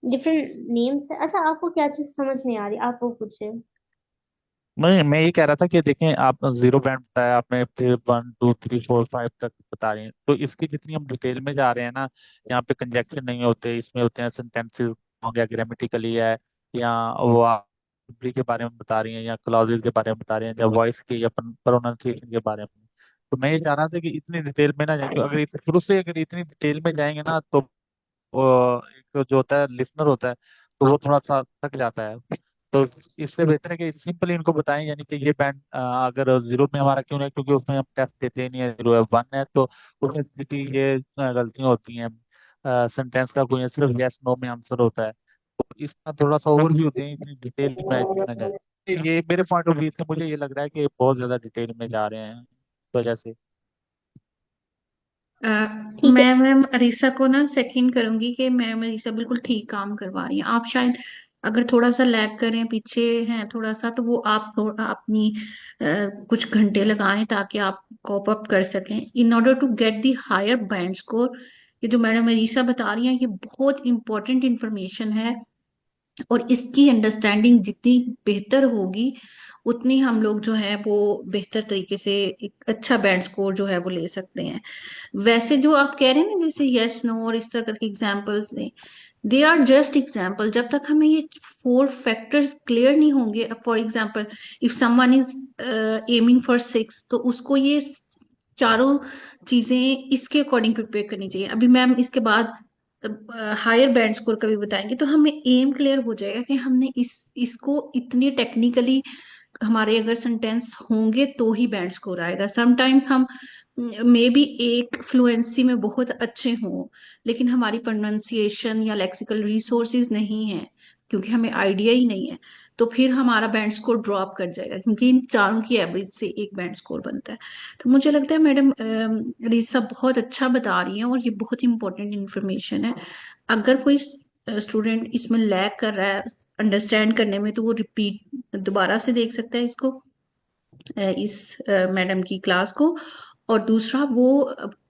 डिफरेंट नेम्स है। अच्छा, आपको क्या चीज समझ नहीं आ रही, आप वो पूछे। मैं ये कह रहा था कि देखें, आप जीरो बैंड बताया आपने, फिर one two three four five तक बता रहे हैं, तो इसकी जितनी हम डिटेल में जा रहे हैं ना, यहाँ पे कंजक्शन नहीं होते, इसमें होते हैं सेंटेंसेस हो गया, ग्रामेटिकली है, या वो vocabulary के बारे में बता रही हैं, या क्लॉजेज के बारे में बता रहे हैं, या वॉइस के या प्रोनाउंसिएशन के बारे में। तो मैं ये चाह रहा था कि इतनी डिटेल में ना जाए, तो अगर शुरू से अगर इतनी डिटेल में जाएंगे ना तो वो जो होता है लिसनर होता है तो वो थोड़ा सा थक जाता है। तो इससे बेहतर है कि सिंपली इनको बताएं, यानी कि ये बैंड अगर जीरो में हमारा क्यों नहीं, क्योंकि उसमें हम टेस्ट देते ही नहीं है, जीरो है वन है, तो उसमें सिंपली ये गलतियां होती हैं। सेंटेंस का कोई सिर्फ यस नो में आंसर होता है। तो इसका थोड़ा सा ओवरव्यू दें, इतनी डिटेल में ना जाए। ये मेरे पॉइंट ऑफ व्यू से मुझे ये लग रहा है कि बहुत ज्यादा डिटेल में जा रहे हैं इस वजह से। अ, ठीक है। मैं मैम अरीसा को ना सेकंड करूंगी कि मैम अरीसा बिल्कुल ठीक काम करवा रही हैं। आप शायद अगर थोड़ा सा लैग करें, पीछे हैं थोड़ा सा, तो वो आप थोड़ा अपनी कुछ घंटे लगाएं ताकि आप कॉप अप कर सकें in order to get the higher band score. ये जो मैडम अरीसा बता रही हैं ये बहुत इंपॉर्टेंट इंफॉर्मेशन है, और इसकी अंडरस्टैंडिंग जितनी बेहतर होगी उतनी हम लोग जो है वो बेहतर तरीके से एक अच्छा बैंड स्कोर जो है वो ले सकते हैं। वैसे जो आप कह रहे हैं ना, जैसे यस नो और इस तरह करके एग्जांपल्स दें, दे आर जस्ट एग्जाम्पल। जब तक हमें ये फोर फैक्टर्स क्लियर नहीं होंगे, for example if someone is aiming for six, तो उसको ये चारों चीजें इसके अकॉर्डिंग प्रिपेयर करनी चाहिए। अभी मैम इसके बाद हायर बैंड स्कोर का भी बताएंगे, तो हमें एम क्लियर हो जाएगा कि हमने इसको इतनी टेक्निकली हमारे अगर सेंटेंस होंगे तो ही बैंड स्कोर आएगा। समटाइम्स हम मे बी एक फ्लुएंसी में बहुत अच्छे हों, लेकिन हमारी प्रोनाउंसिएशन या लेक्सिकल रिसोर्सेज नहीं है, क्योंकि हमें आइडिया ही नहीं है, तो फिर हमारा बैंड स्कोर ड्रॉप कर जाएगा, क्योंकि इन चारों की एवरेज से एक बैंड स्कोर बनता है। तो मुझे लगता है मैडम रीसा बहुत अच्छा बता रही हैं, और ये बहुत इंपॉर्टेंट इन्फॉर्मेशन है। अगर कोई स्टूडेंट इसमें लैग कर रहा है अंडरस्टैंड करने में, तो वो रिपीट दोबारा से देख सकता है इसको, इस मैडम की क्लास को। और दूसरा वो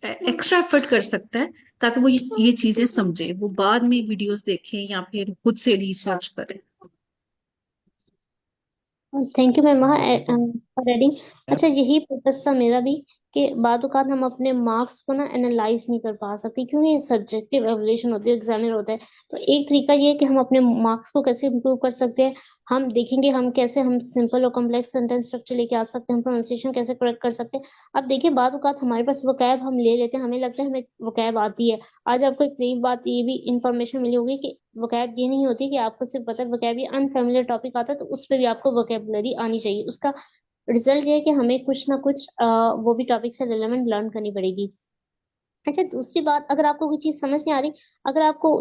एक्स्ट्रा एफर्ट कर सकता है ताकि वो ये चीजें समझे, वो बाद में वीडियोस देखें या फिर खुद से रिसर्च करें। Thank you ma'am for adding. अच्छा, यही पर्पस था मेरा भी कि बाद औक़ात हम अपने मार्क्स को ना एनालाइज नहीं कर पा सकते, क्योंकि ये सब्जेक्टिव एवल्यूशन होती है, एग्जामिनर होता है। तो एक तरीका ये है कि हम अपने मार्क्स को कैसे इम्प्रूव कर सकते हैं। हम देखेंगे हम कैसे हम सिंपल और कॉम्प्लेक्स सेंटेंस स्ट्रक्चर लेके आ सकते हैं, हम प्रोनाउंसिएशन कैसे करेक्ट कर सकते हैं। अब देखिए, बाद औक़ात हमारे पास वोकैब हम ले लेते हैं, हमें लगता है हमें वोकैब आती है। आज आपको एक नई बात ये भी इंफॉर्मेशन मिली होगी कि वोकैब ये नहीं होती कि आपको सिर्फ पता है वोकैब, ये अनफेमिलियर टॉपिक आता है तो उस पे भी आपको वोकैबुलरी आनी चाहिए। उसका रिजल्ट ये है कि हमें कुछ ना कुछ वो भी टॉपिक से रिलेवेंट लर्न करनी पड़ेगी। अच्छा, दूसरी बात, अगर आपको कोई चीज समझ नहीं आ रही, अगर आपको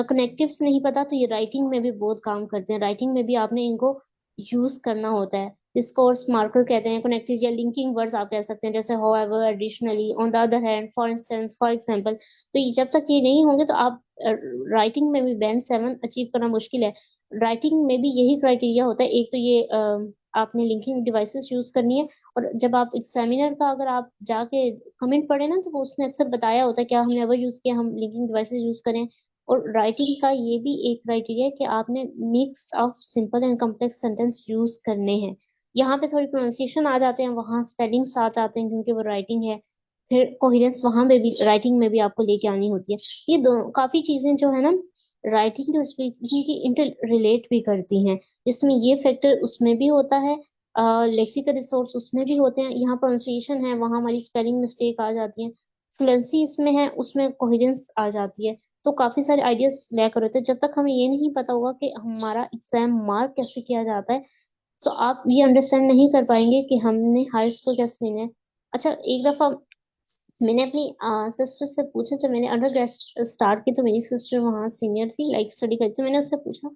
कनेक्टिव्स नहीं पता, तो ये राइटिंग में भी बहुत काम करते हैं। राइटिंग में भी आपने इनको यूज करना होता है। डिस्कोर्स मार्कर कहते हैं, कनेक्टिव या लिंकिंग वर्ड्स आप कह सकते हैं, जैसे however, additionally, on the other hand, for instance, for example. तो ये जब तक ये नहीं होंगे तो आप राइटिंग में भी बैंड 7 अचीव करना मुश्किल है। राइटिंग में भी यही क्राइटेरिया होता है। एक तो ये आपने लिंकिंग डिवाइसेस यूज करनी है, और जब आप एग्जामिनर का अगर आप जाके कमेंट पढ़े ना, तो वो उसने अक्सर बताया होता है क्या हमने एवर यूज किया, हम लिंकिंग डिवाइसेस यूज करें। और राइटिंग का ये भी एक क्राइटेरिया है कि आपने mix of simple and complex sentence use करने हैं। यहाँ पे थोड़ी प्रोनाउंसिएशन आ जाते हैं, वहाँ स्पेलिंग्स आ जाते हैं, क्योंकि वो राइटिंग है। फिर कोहेरेंस वहां पे भी राइटिंग में भी आपको लेके आनी होती है। ये दो काफी चीजें जो है ना, राइटिंग तो स्पीकिंग की इंटर रिलेट भी करती हैं, जिसमें ये फैक्टर उसमें भी होता है, लेक्सिकल रिसोर्स उसमें भी होते हैं। यहाँ प्रोनाउंसिएशन है, वहाँ हमारी स्पेलिंग मिस्टेक आ जाती है। फ्लुएंसी इसमें है, उसमें कोहेरेंस आ जाती है। तो काफी सारे आइडियाज लेकर होते हैं। जब तक हमें ये नहीं पता होगा कि हमारा एग्जाम मार्क कैसे किया जाता है, तो आप ये अंडरस्टैंड नहीं कर पाएंगे कि हमने हाई स्कोर कैसे लेना है। अच्छा, एक दफा मैंने अपनी सिस्टर से पूछा, जब मैंने अंडर ग्रेड स्टार्ट की, तो मेरी सिस्टर वहाँ सीनियर थी, लाइक स्टडी करती, तो मैंने उससे पूछा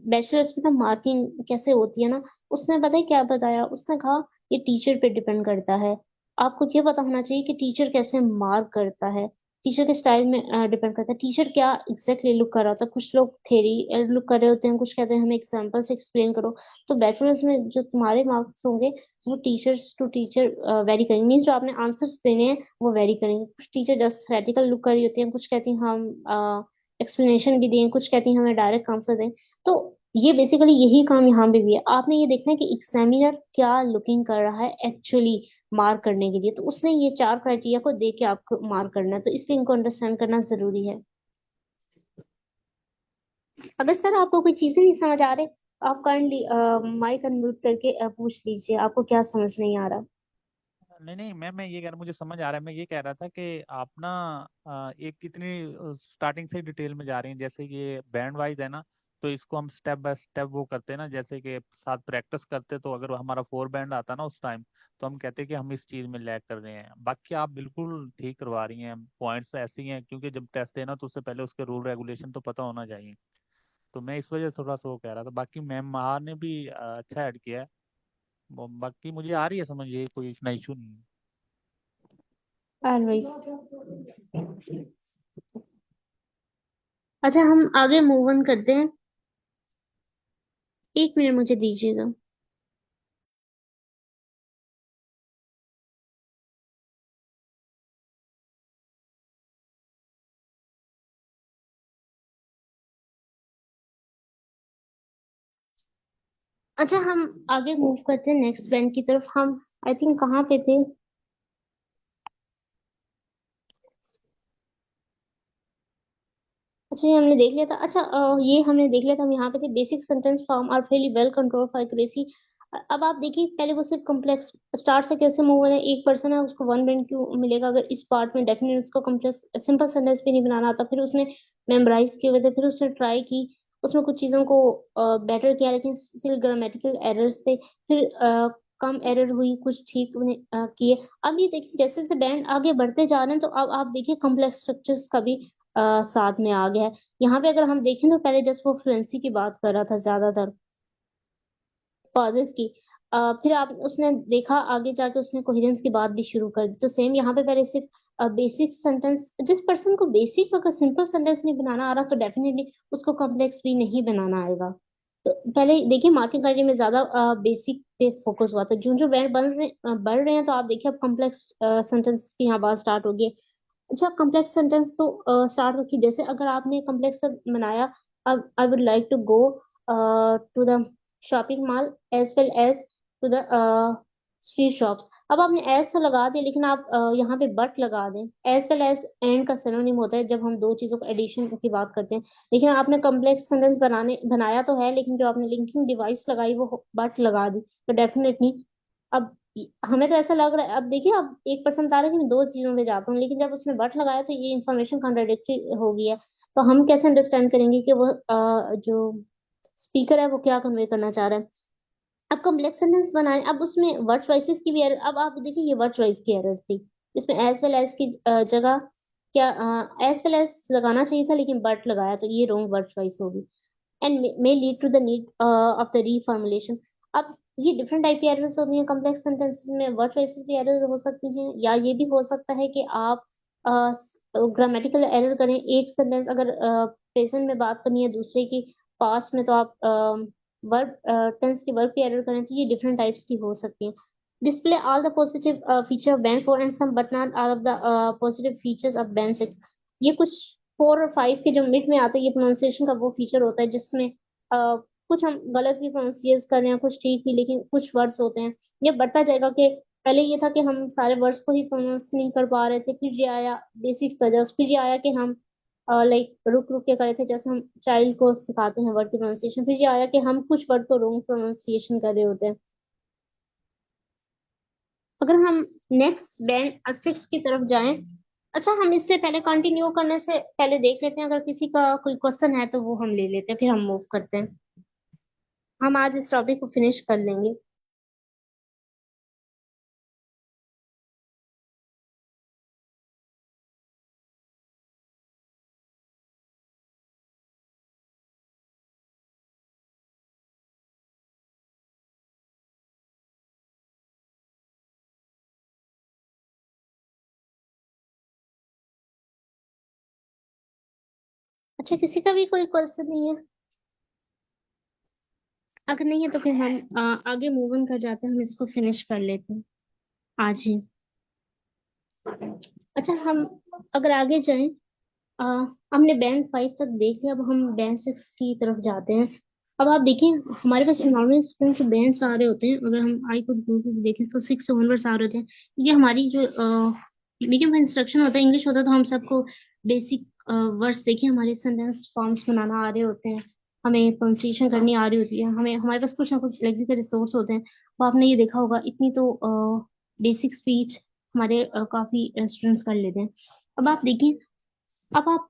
बैचलर्स में ना मार्किंग कैसे होती है ना। उसने पता है क्या बताया, उसने कहा ये टीचर पे डिपेंड करता है। आपको ये पता होना चाहिए कि टीचर कैसे मार्क करता है, टीचर के स्टाइल में डिपेंड करता है, टीचर क्या एग्जैक्टली लुक कर रहा होता है। कुछ लोग थेरी लुक कर रहे होते हैं, कुछ कहते हैं हमें एग्जाम्पल से एक्सप्लेन करो। तो बैचलर्स में जो तुम्हारे मार्क्स होंगे, वो टीचर्स टू टीचर वेरी करेंगे, मीन्स जो आपने आंसर्स देने हैं वो वेरी करेंगे। कुछ टीचर जस्ट थ्योरेटिकल लुक कर रही होती हैं, कुछ कहती हैं हम एक्सप्लेनेशन भी दें, कुछ कहती हैं हमें डायरेक्ट आंसर दें। तो ये बेसिकली यही काम यहाँ पे भी है। आपने ये देखना है कि एग्जामिनर क्या लुकिंग कर रहा है एक्चुअली मार्क करने के लिए, तो उसने ये 4 क्राइटेरिया को देख के आपको मार्क करना है, तो इसलिए इनको अंडरस्टैंड करना जरूरी है। अगर सर आपको कोई चीजें नहीं समझ आ रहे, आप काइंडली माइक अनम्यूट करके पूछ लीजिए, आपको क्या समझ नहीं आ रहा। नहीं नहीं मैम, मैं ये कह रहा, मुझे समझ आ रहा है। मैं ये कह रहा था कि आप ना एक कितनी स्टार्टिंग से डिटेल में जा रही हैं। जैसे ये बैंड वाइज है ना, तो इसको हम स्टेप बाय स्टेप वो करते हैं ना, जैसे कि साथ प्रैक्टिस करते, तो अगर हमारा 4 बैंड आता ना उस टाइम, तो हम कहते हैं कि हम इस चीज में लैग कर रहे हैं। बाकी आप बिल्कुल ठीक करवा रही हैं, पॉइंट्स ऐसे ही हैं, क्योंकि जब टेस्ट देना तो उससे पहले उसके रूल रेगुलेशन तो पता होना चाहिए। तो मैं इस वजह से थोड़ा सा वो कह रहा था। बाकी मैम महार ने भी अच्छा ऐड किया है। बाकी मुझे आ रही है समझ, ये कोई इतना इशू नहीं है। ऑलराइट। अच्छा, हम आगे मूव ऑन करते हैं। 1 मिनट मुझे दीजिएगा। अच्छा, हम आगे मूव करते हैं नेक्स्ट बैंड की तरफ। हम आई थिंक कहाँ पे थे? अच्छा, ये हमने देख लिया था। अच्छा, ये हमने देख लिया था। हम यहाँ पे थे, basic sentence form are fairly well control for accuracy. अब आप देखिए, पहले वो सिर्फ कॉम्प्लेक्स स्टार्ट से कैसे मूव हो रहे हैं। एक पर्सन है, उसको 1 बैंड क्यों मिलेगा अगर इस पार्ट में डेफिनेटली उसको कॉम्प्लेक्स सिंपल सेंटेंस भी नहीं बनाना आता। फिर उसने मेमोराइज किए हुए थे, फिर उसने ट्राई की, उसमें कुछ चीजों को बेटर किया, लेकिन स्टिल ग्रामेटिकल एरर्स थे। फिर कम एरर हुई, कुछ ठीक किए। अब ये देखिए, जैसे जैसे बैंड आगे बढ़ते जा रहे हैं, तो अब आप देखिए कॉम्प्लेक्स स्ट्रक्चर्स का भी साथ में आ गया है। यहाँ पे अगर हम देखें तो पहले जस्ट वो फ्लुएंसी की बात कर रहा था ज्यादातर, पॉजेस की। फिर आप उसने देखा आगे जाके उसने कोहेरेंस की बात भी शुरू कर दी। तो सेम यहाँ पे पहले सिर्फ बेसिक सेंटेंस, जिस पर्सन को बेसिक अगर सिंपल सेंटेंस नहीं बनाना आ रहा तो डेफिनेटली उसको कॉम्प्लेक्स भी नहीं बनाना आएगा। तो पहले देखिए, मार्किंग करने में ज्यादा बेसिक पे फोकस हुआ था। जो जो वर्ड बढ़ रहे हैं, तो आप देखिए अब कॉम्प्लेक्स सेंटेंस की यहाँ बात स्टार्ट होगी। अच्छा, कॉम्प्लेक्स सेंटेंस तो स्टार्ट होगी। जैसे अगर आपने कॉम्प्लेक्स बनाया, अब I would like to go to the shopping mall as well as to the street shops. अब आपने एज तो लगा दिया, लेकिन आप यहाँ पे बट लगा दें। एज वेल एज एंड का सिनोनिम होता है जब हम दो चीजों को एडिशन की बात करते हैं। लेकिन आपने कॉम्प्लेक्स सेंटेंस बनाया तो है, लेकिन जो आपने लिंकिंग डिवाइस लगाई वो बट लगा दी, तो डेफिनेटली अब हमें तो ऐसा लग रहा है। अब देखिए, अब एक पर्सन बता रहा है कि मैं दो चीजों पे जाता हूँ, लेकिन जब उसने बट लगाया तो ये इन्फॉर्मेशन कॉन्ट्राडिक्टरी हो गई है। तो हम कैसे अंडरस्टैंड करेंगे कि वो जो स्पीकर है वो क्या कन्वे करना चाह रहा है। अब कॉम्प्लेक्स सेंटेंस बनाए, अब उसमें वर्ड चॉइसेस की भी एरर। अब आप देखिए, ये वर्ड चॉइस की एरर थी। इसमें एज वेल एज की जगह क्या एज वेल एज लगाना चाहिए था, लेकिन बट लगाया, तो ये रॉन्ग वर्ड चॉइस होगी and may lead to the need of the reformulation. अब ये डिफरेंट टाइप की एरर्स होती हैं कॉम्प्लेक्स सेंटेंसेस में। वर्ड चॉइसेस भी एरर हो सकती हैं, या ये भी हो सकता है कि आप ग्रामेटिकल एरर करें। एक सेंटेंस अगर प्रेजेंट में बात करनी है, दूसरे की पास्ट में, तो आप वर्ब टेंस की वर्ब की एरर करें। तो ये डिफरेंट टाइप्स की हो सकती हैं। Display all the positive feature of band 4 and some but not all of the positive features of band 6। ये कुछ 4 और 5 के जो मिड में आते हैं, ये प्रोनाउंसिएशन का वो फीचर होता है जिसमें कुछ हम गलत भी प्रोनाउंसिएट कर रहे हैं, कुछ ठीक भी, लेकिन कुछ वर्ड्स होते हैं। ये बढ़ता जाएगा कि पहले ये था कि हम सारे वर्ड्स को ही प्रोनाउंस नहीं कर पा रहे थे, फिर ये आया बेसिक्स था जस्ट, फिर ये आया कि हम लाइक रुक रुक के कर रहे थे, जैसे हम चाइल्ड को सिखाते हैं वर्ड की प्रोनाउंसिएशन। फिर ये आया कि हम कुछ वर्ड को रॉन्ग प्रोनाउंसिएशन कर रहे होते हैं। अगर हम नेक्स्ट बैंड 6 की तरफ जाएं। अच्छा, हम इससे पहले कंटिन्यू करने से पहले देख लेते हैं, अगर किसी का कोई क्वेश्चन है तो वो हम ले लेते हैं, फिर हम मूव करते हैं। हम आज इस टॉपिक को फिनिश कर लेंगे। अच्छा, किसी का भी कोई क्वेश्चन नहीं है? अगर नहीं है तो फिर हम आगे मूव ऑन कर जाते हैं, हम इसको फिनिश कर लेते हैं आज ही। अच्छा, हम अगर आगे जाएं, अ, हमने बैंड 5 तक देख लिया, अब हम बैंड 6 की तरफ जाते हैं। अब आप देखें, हमारे पास नॉर्मल स्टूडेंट जो बैंड्स आ रहे होते हैं, अगर हम आई कुड गो देखें तो 6 से ऑनवर्ड्स आ रहे होते हैं। ये हमारी जो मीडियम का इंस्ट्रक्शन होता है, इंग्लिश होता है, तो हम सबको बेसिक वर्ड्स देखिए, हमारे सेंटेंस फॉर्म्स बनाना आ रहे होते हैं, हमें प्रोनाउंसिएशन करनी आ रही होती है, हमें हमारे पास कुछ ना कुछ लेक्सिकल रिसोर्स होते हैं। तो आपने ये देखा होगा, इतनी तो बेसिक स्पीच हमारे काफी स्टूडेंट्स कर लेते हैं। अब आप देखिए, अब आप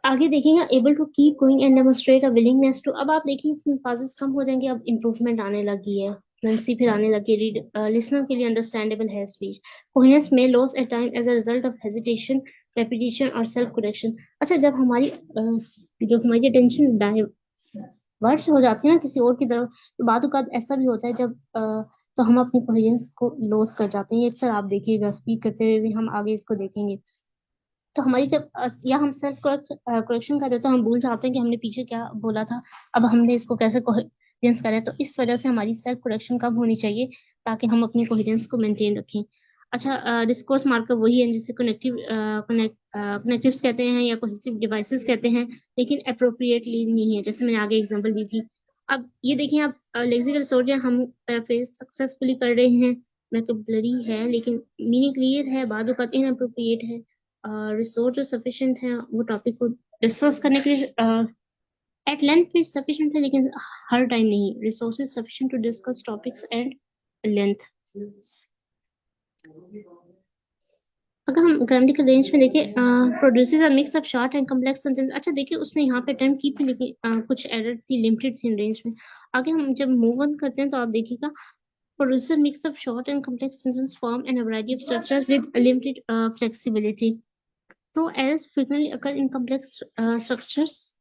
आगे देखेंगे able to keep going and demonstrate a willingness to. अब आप देखिए इसमें पासेस कम हो जाएंगे, अब इम्प्रूवमेंट आने लगी है, फ्लुएंसी फिर आने लगी, रीड लिसनर के लिए अंडरस्टैंडेबल है स्पीच। कोहेरेंस में loss at time as a result of hesitation, repetition और सेल्फ करेक्शन। अच्छा, जब हमारी जो हमारी अटेंशन डाइवर्ट हो जाती है ना किसी और की तरफ, तो बाद ऐसा भी होता है जब तो हम अपनी कोहेरेंस को लॉस कर जाते हैं। ये अक्सर आप देखिएगा स्पीक करते हुए भी, हम आगे इसको देखेंगे। तो हमारी जब या हम सेल्फ करेक्शन कर रहे हो तो हम भूल जाते हैं कि हमने पीछे क्या बोला था, अब हमने इसको कैसे कोहेरेंस करें। तो इस वजह से हमारी सेल्फ करेक्शन कम होनी चाहिए ताकि हम अपनी कोहेरेंस को मेंटेन रखें। अच्छा, डिस्कोर्स मार्कर वही है जिसे कनेक्टिव्स कहते हैं या कोहेसिव डिवाइसेस कहते हैं, लेकिन अप्रोप्रिएटली नहीं है, जैसे मैंने आगे एग्जांपल दी थी। अब ये देखें आप, लेक्सिकल सोर्स हम पैराफ्रेज सक्सेसफुली कर रहे हैं, मैकेबुलरी है लेकिन मीनिंग क्लियर है, बाद वक़्त इनअप्रोप्रिएट है। रिसोर्स जो सफिशिएंट है वो टॉपिक को डिस्कस करने के लिए एट लेंथ भी सफिशिएंट है, लेकिन हर टाइम नहीं। Resources sufficient to discuss topics at length. अगर हम ग्रामेटिकल रेंज में देखें, produces a mix of short and complex sentence. अच्छा देखिए, उसने यहाँ पे अटेम्प्ट की थी लेकिन कुछ एरर थी, लिमिटेड थी रेंज में। आगे हम जब मूव ऑन करते हैं तो आप देखिएगा, producer mix of short and complex sentence form and a variety of structures with limited flexibility. So errors frequently occur in complex structures.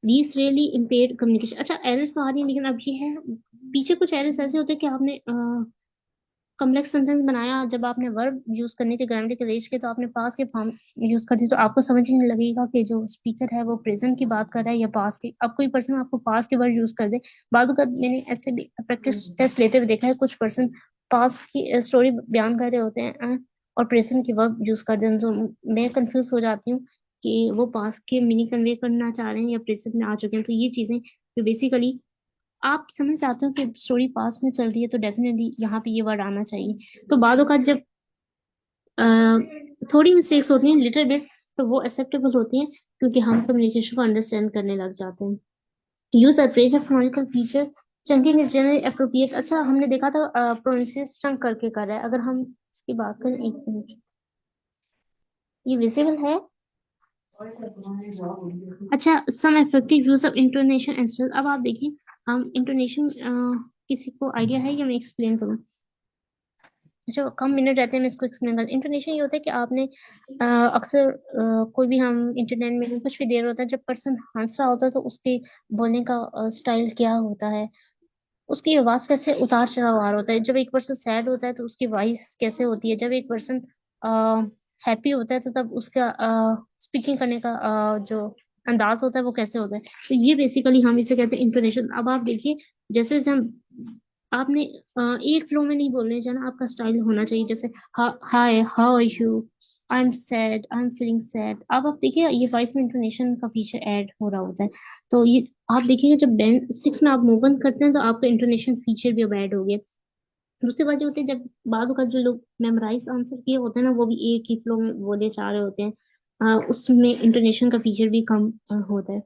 These really impaired communication. अच्छा, errors तो आ रही हैं लेकिन अब ये है, पीछे कुछ errors ऐसे होते हैं कि आपने कॉम्प्लेक्स सेंटेंस बनाया, जब आपने वर्ब यूज करनी थी ग्रामेटिकल रेंज के तो आपने पास के फॉर्म यूज कर दी, तो आपको समझ नहीं लगेगा कि जो स्पीकर है वो प्रेजेंट की बात कर रहा है या पास की। अब कोई पर्सन आपको पास के वर्ड यूज कर दे, बाद मैंने ऐसे भी प्रैक्टिस टेस्ट लेते हुए देखा है, कुछ पर्सन पास की स्टोरी बयान कर रहे होते हैं और प्रेजेंट की वर्ब यूज कर दें, तो मैं कंफ्यूज हो जाती हूँ कि वो पास के मीनिंग कन्वे करना चाह रहे हैं या प्रेजेंट में आ चुके हैं। तो ये चीजें जो बेसिकली आप समझ जाते हो कि स्टोरी पास में चल रही है तो डेफिनेटली यहाँ पे ये वर्ड आना चाहिए। तो बाद का जब थोड़ी मिस्टेक्स होती हैं लिटिल बिट, तो वो एक्सेप्टेबल होती हैं क्योंकि हम कम्युनिकेशन को अंडरस्टैंड करने लग जाते हैं। Use appraise of phonetical feature, chunking is generally appropriate. अच्छा, हमने देखा था प्रोनाउंसिएशन चंक करके कर रहा है। अगर हम इसकी बात करें, एक मिनट, ये विजिबल है। अच्छा, some effective use of intonation and style. अब आप देखिए, हम इंटोनेशन किसी को आइडिया है या मैं एक्सप्लेन करूँ? अच्छा, कम मिनट रहते हैं, मैं इसको एक्सप्लेन कर। इंटोनेशन ये होता है कि आपने अक्सर कोई भी हम इंटरनेट में कुछ भी दे रहा होता है, जब पर्सन हंस रहा होता है तो उसके बोलने का स्टाइल क्या होता है, उसकी आवाज कैसे उतार चढ़ाव आ रहा होता है। जब एक पर्सन सैड होता है तो उसकी वॉइस कैसे होती है, जब एक पर्सन हैप्पी होता है तो तब उसका स्पीकिंग करने का जो अंदाज होता है वो कैसे होता है। तो ये बेसिकली हम इसे कहते हैं इंटोनेशन। अब आप देखिए, जैसे जैसे हम आपने एक फ्लो में नहीं बोलने जाना, आपका स्टाइल होना चाहिए, जैसे hi, how are you, I am sad, I am feeling sad. अब आप देखिए ये वॉइस में इंटोनेशन का फीचर ऐड हो रहा होता है। तो ये आप देखिएगा, जब बैंड 6 में आप मूव ऑन करते हैं तो आपका इंटोनेशन फीचर भी अब ऐड हो गया। दूसरी बात ये होती है, जब बाद का जो लोग मेमोराइज आंसर किए होते हैं ना, वो भी एक ही फ्लो में बोले जा रहे होते हैं, उसमें इंटोनेशन का फीचर भी कम होता है।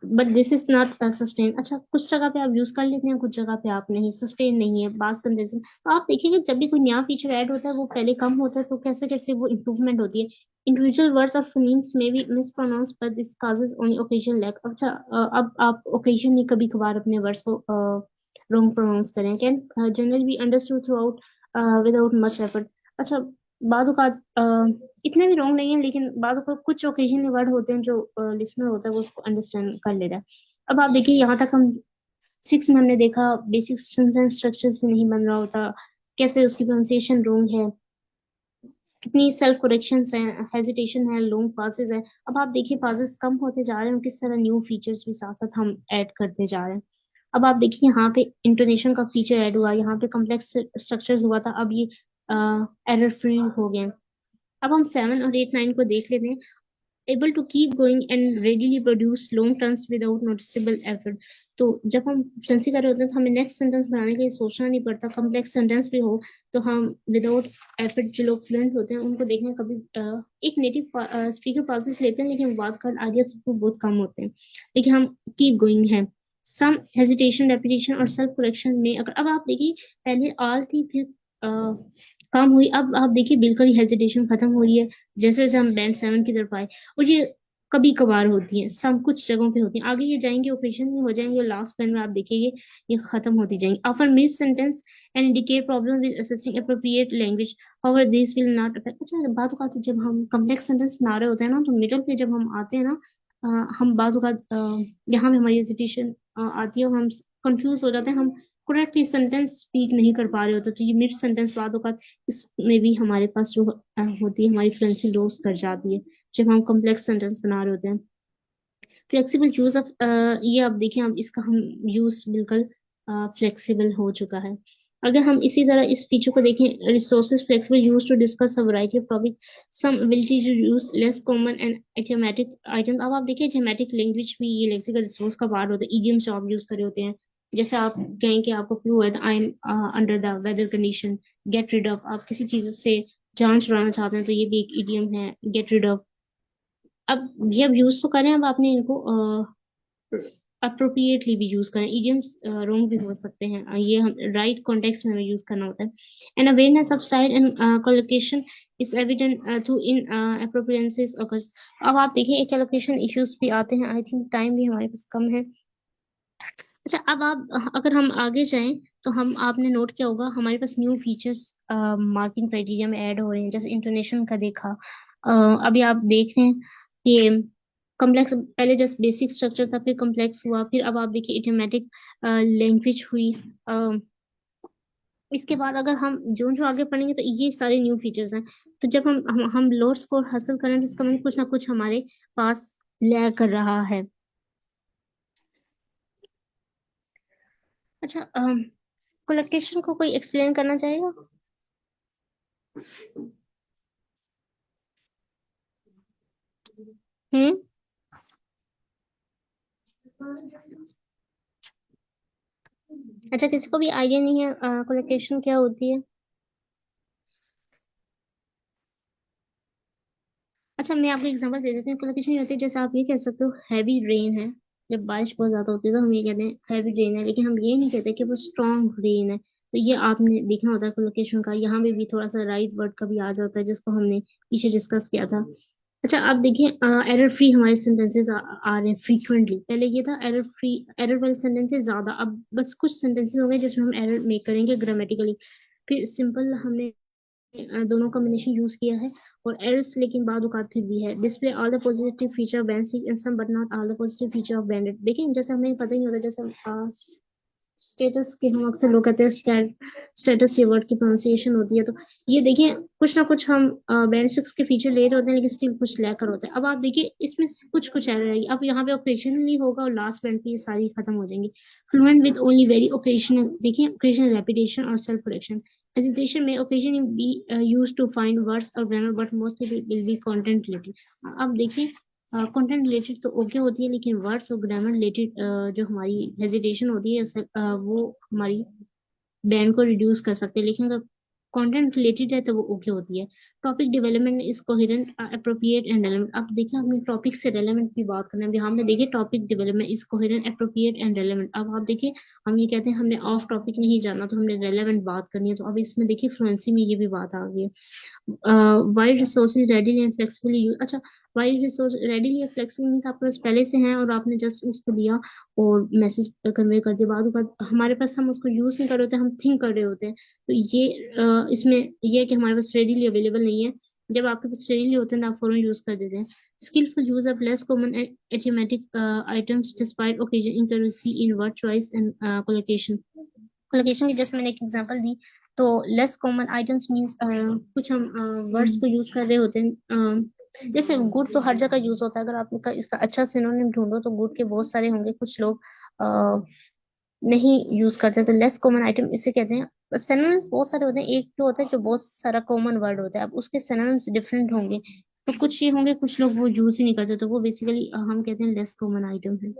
But this is not sustain. अच्छा, कुछ जगह पे आप यूज कर लेते हैं, कुछ जगह पे आप नहीं, सस्टेन नहीं है बात सेंटेंस में। तो आप देखिएगा जब भी कोई नया फीचर ऐड होता है वो पहले कम होता है, तो कैसे कैसे वो इम्प्रूवमेंट होती है। इंडिविजुअल वर्ड्स ऑफ नेम्स में be mispronounce but this causes only occasion lack. अच्छा, अब आप ओकेजन में कभी कभार अपने वर्ड्स को रॉन्ग प्रोनाउंस करें, can generally be understood through out without much effort. अच्छा, बाद का इतने भी रॉन्ग नहीं है, लेकिन बाद का कुछ ओकेजनल वर्ड होते हैं जो लिसनर होता है वो उसको अंडरस्टैंड कर लेता है। अब आप देखिए, यहाँ तक हम 6 में हमने देखा बेसिक सेंटेंस स्ट्रक्चर से नहीं बन रहा होता, कैसे उसकी प्रोनाउंसिएशन रॉन्ग है, कितनी सेल्फ करेक्शन है, हेजिटेशन है, लॉन्ग पासेस है। अब आप देखिए पासेस कम होते जा रहे हैं, किस तरह न्यू फीचर्स भी साथ साथ हम ऐड करते जा रहे हैं। अब आप देखिए, यहाँ पे इंटोनेशन का फीचर ऐड हुआ, यहाँ पे कॉम्प्लेक्स स्ट्रक्चर्स हुआ था, अब ये एरर फ्री हो गए। अब हम 7 और 8 9 को देख लेते हैं। able to keep going and readily produce long terms without noticeable effort। तो जब हम फ्लुएंसी कर रहे होते हैं तो हमें नेक्स्ट सेंटेंस बनाने के लिए सोचना नहीं पड़ता, कॉम्प्लेक्स सेंटेंस भी हो तो हम विदाउट एफर्ट, जो लोग फ्लुएंट होते हैं उनको देखने कभी एक नेटिव स्पीकर पासेस लेते हैं लेकिन बात का आइडियाज बहुत कम होते हैं, लेकिन हम कीप गोइंग है। सम हेजिटेशन, रेपिटेशन और सेल्फ करेक्शन में अगर, अब आप देखिए पहले ऑल थी, फिर काम हुई। अब आप देखिए बिल्कुल हेजिटेशन खत्म हो रही है जैसे जैसे हम बैंड 7 की तरफ आए। और ये कभी कभार होती है, सब कुछ जगहों पे होती है, आगे ये जाएंगे ऑपरेशन में हो जाएंगे, और लास्ट बैंड में आप देखिए ये खत्म होती जाएंगी। After miss sentence and indicate problem with assessing appropriate language, however this will not affect. अच्छा बात को आती है, जब हम कम्प्लेक्स सेंटेंस बना रहे होते हैं ना, तो मिडल पे जब हम आते हैं ना, हम बात का यहाँ पे हमारी हेजिटेशन आती है और हम कंफ्यूज हो जाते हैं, हम करेक्टली सेंटेंस स्पीक नहीं कर पा रहे होते, तो ये मिड सेंटेंस बातों का इसमें भी हमारे पास जो होती है हमारी फ्लुएंसी लॉस कर जाती है जब हम कॉम्प्लेक्स सेंटेंस बना रहे होते हैं। फ्लेक्सिबल यूज ऑफ, ये आप देखें, अब इसका हम यूज बिल्कुल फ्लेक्सिबल हो चुका है। अगर हम इसी तरह इस फीचर को देखें, resources flexible use to discuss a variety of topic, some ability to use less common and idiomatic item. अब आप देखिए इडियोमैटिक लैंग्वेज भी ये लेक्सिकल रिसोर्स का पार्ट होता है, इडियम्स जो आप यूज कर रहे होते हैं। जैसे आप कहें कि आपको फ्लू है, I am under the weather condition, get rid of. आप किसी चीज से जान छुड़ाना चाहते हैं तो ये भी एक इडियम है, गेट रिड ऑफ। अब ये अब यूज तो करें, अब आपने इनको अप्रोप्रिएटली भी यूज करें। इडियम्स रॉन्ग भी हो सकते हैं, ये हम राइट कॉन्टेक्स्ट में हमें यूज करना होता है। And awareness of style and collocation is evident through inappropriacies occurs. अब आप देखिए एक कोलोकेशन इश्यूज भी आते हैं। आई थिंक टाइम भी हमारे पास कम है। अच्छा अब आप अगर हम आगे जाएं तो हम आपने नोट किया होगा हमारे पास न्यू फीचर्स मार्किंग क्राइटेरिया में ऐड हो रहे हैं, जैसे इंटोनेशन का देखा। अभी आप देख रहे हैं कि कॉम्प्लेक्स पहले जस्ट बेसिक स्ट्रक्चर था, फिर कॉम्प्लेक्स हुआ, फिर अब आप देखिए इडियोमैटिक लैंग्वेज हुई। इसके बाद अगर हम जो जो आगे पढ़ेंगे तो ये सारे न्यू फीचर्स हैं। तो जब हम लोअर स्कोर हासिल करें तो इसका मतलब कुछ ना कुछ हमारे पास लैग कर रहा है। अच्छा कोलोकेशन को कोई एक्सप्लेन करना चाहेगा? हम्म। अच्छा किसी को भी आइडिया नहीं है कोलोकेशन क्या होती है? अच्छा मैं आपको एग्जांपल दे देती हूँ। कोलोकेशन ये होती है, जैसे आप ये कह सकते हो हैवी रेन है, जब बारिश बहुत ज्यादा होती है तो हम ये कहते हैं हैवी रेन है, लेकिन हम ये नहीं कहते कि वो स्ट्रॉन्ग रेन है। तो ये आपने देखना होता है कोलोकेशन का। यहाँ पे भी थोड़ा सा राइट वर्ड का भी आ जाता है जिसको हमने पीछे डिस्कस किया था। अच्छा आप देखिए एरर फ्री हमारे सेंटेंसेस आ रहे हैं फ्रीक्वेंटली। पहले ये था एरर फ्री, एरर वाले सेंटेंसेस ज्यादा, अब बस कुछ सेंटेंसेस होंगे जिसमें हम एरर मेक करेंगे ग्रामेटिकली। फिर सिंपल हमने दोनों कॉम्बिनेशन यूज किया है। और एरर्स लेकिन बाद औकात फिर भी है। Display all the positive feature of band 6 and some but not all the positive feature of band 8। देखिए जैसे हमें पता ही नहीं होता, जैसे स्टेटस के हम अक्सर लोग कहते हैं स्टेटस, ये वर्ड की प्रोनाउंसिएशन होती है। तो ये देखिए कुछ ना कुछ हम बैंड 6 के फीचर ले रहे होते हैं लेकिन स्टिल कुछ लैकर होता है। अब आप देखिए इसमें से कुछ कुछ एरर आएगी। अब यहाँ पे ओकेजनली होगा और लास्ट बैंड पे ये सारी खत्म हो जाएंगी। Fluent with only very occasional, देखिए ओकेजनल रेपिटेशन और सेल्फ करेक्शन। हेजिटेशन में occasionally be use to find words और grammar, but mostly will be content related. अब देखिए कंटेंट रिलेटेड तो ओके होती है, लेकिन वर्ड्स और ग्रामर रिलेटेड जो हमारी हेजिटेशन होती है वो हमारी बैंड को रिड्यूस कर सकते हैं, लेकिन अगर कंटेंट रिलेटेड है तो वो ओके होती है। Topic development is coherent appropriate and relevant. अब देखिए हमने टॉपिक से रेलेवेंट की बात करना है। यहाँ पे देखिए topic development is coherent appropriate and relevant. अब आप देखिए हम ये कहते हैं हमने ऑफ टॉपिक नहीं जाना, तो हमने रेलेवेंट बात करनी है। तो अब इसमें देखिए फ्लुएंसी में ये भी बात आ गई है। Wide resources readily and flexibly use. अच्छा वाइड रिसोर्स रेडिली या फ्लेक्सिबल मीन्स आपके पास पहले से हैं और आपने जस्ट उसको लिया और मैसेज कन्वे कर दिया। बाद हमारे पास हम उसको यूज नहीं कर रहे होते, हम थिंक कर रहे होते हैं। तो ये इसमें ये है कि हमारे पास रेडिली अवेलेबल नहीं है। जब आपके पास रेडिली होते हैं तो आप फौरन यूज कर देते हैं। Skilful use of less common idiomatic items despite occasion inaccuracy in word choice and collocation. Collocation की जैसे मैंने एक एग्जांपल दी, तो लेस कॉमन आइटम्स मींस कुछ हम वर्ड्स को यूज कर रहे होते हैं। जैसे गुड तो हर जगह यूज होता है, अगर आप इसका अच्छा सिनोनिम ढूंढो तो गुड के बहुत सारे होंगे, कुछ लोग नहीं यूज करते। तो लेस कॉमन आइटम इसे कहते हैं। सिनोनिम्स बहुत सारे होते हैं, एक जो होता है जो बहुत सारा कॉमन वर्ड होता है, अब उसके सिनोनिम्स डिफरेंट होंगे। तो कुछ ये होंगे, कुछ लोग वो यूज ही नहीं करते, तो वो बेसिकली हम कहते हैं लेस कॉमन आइटम है।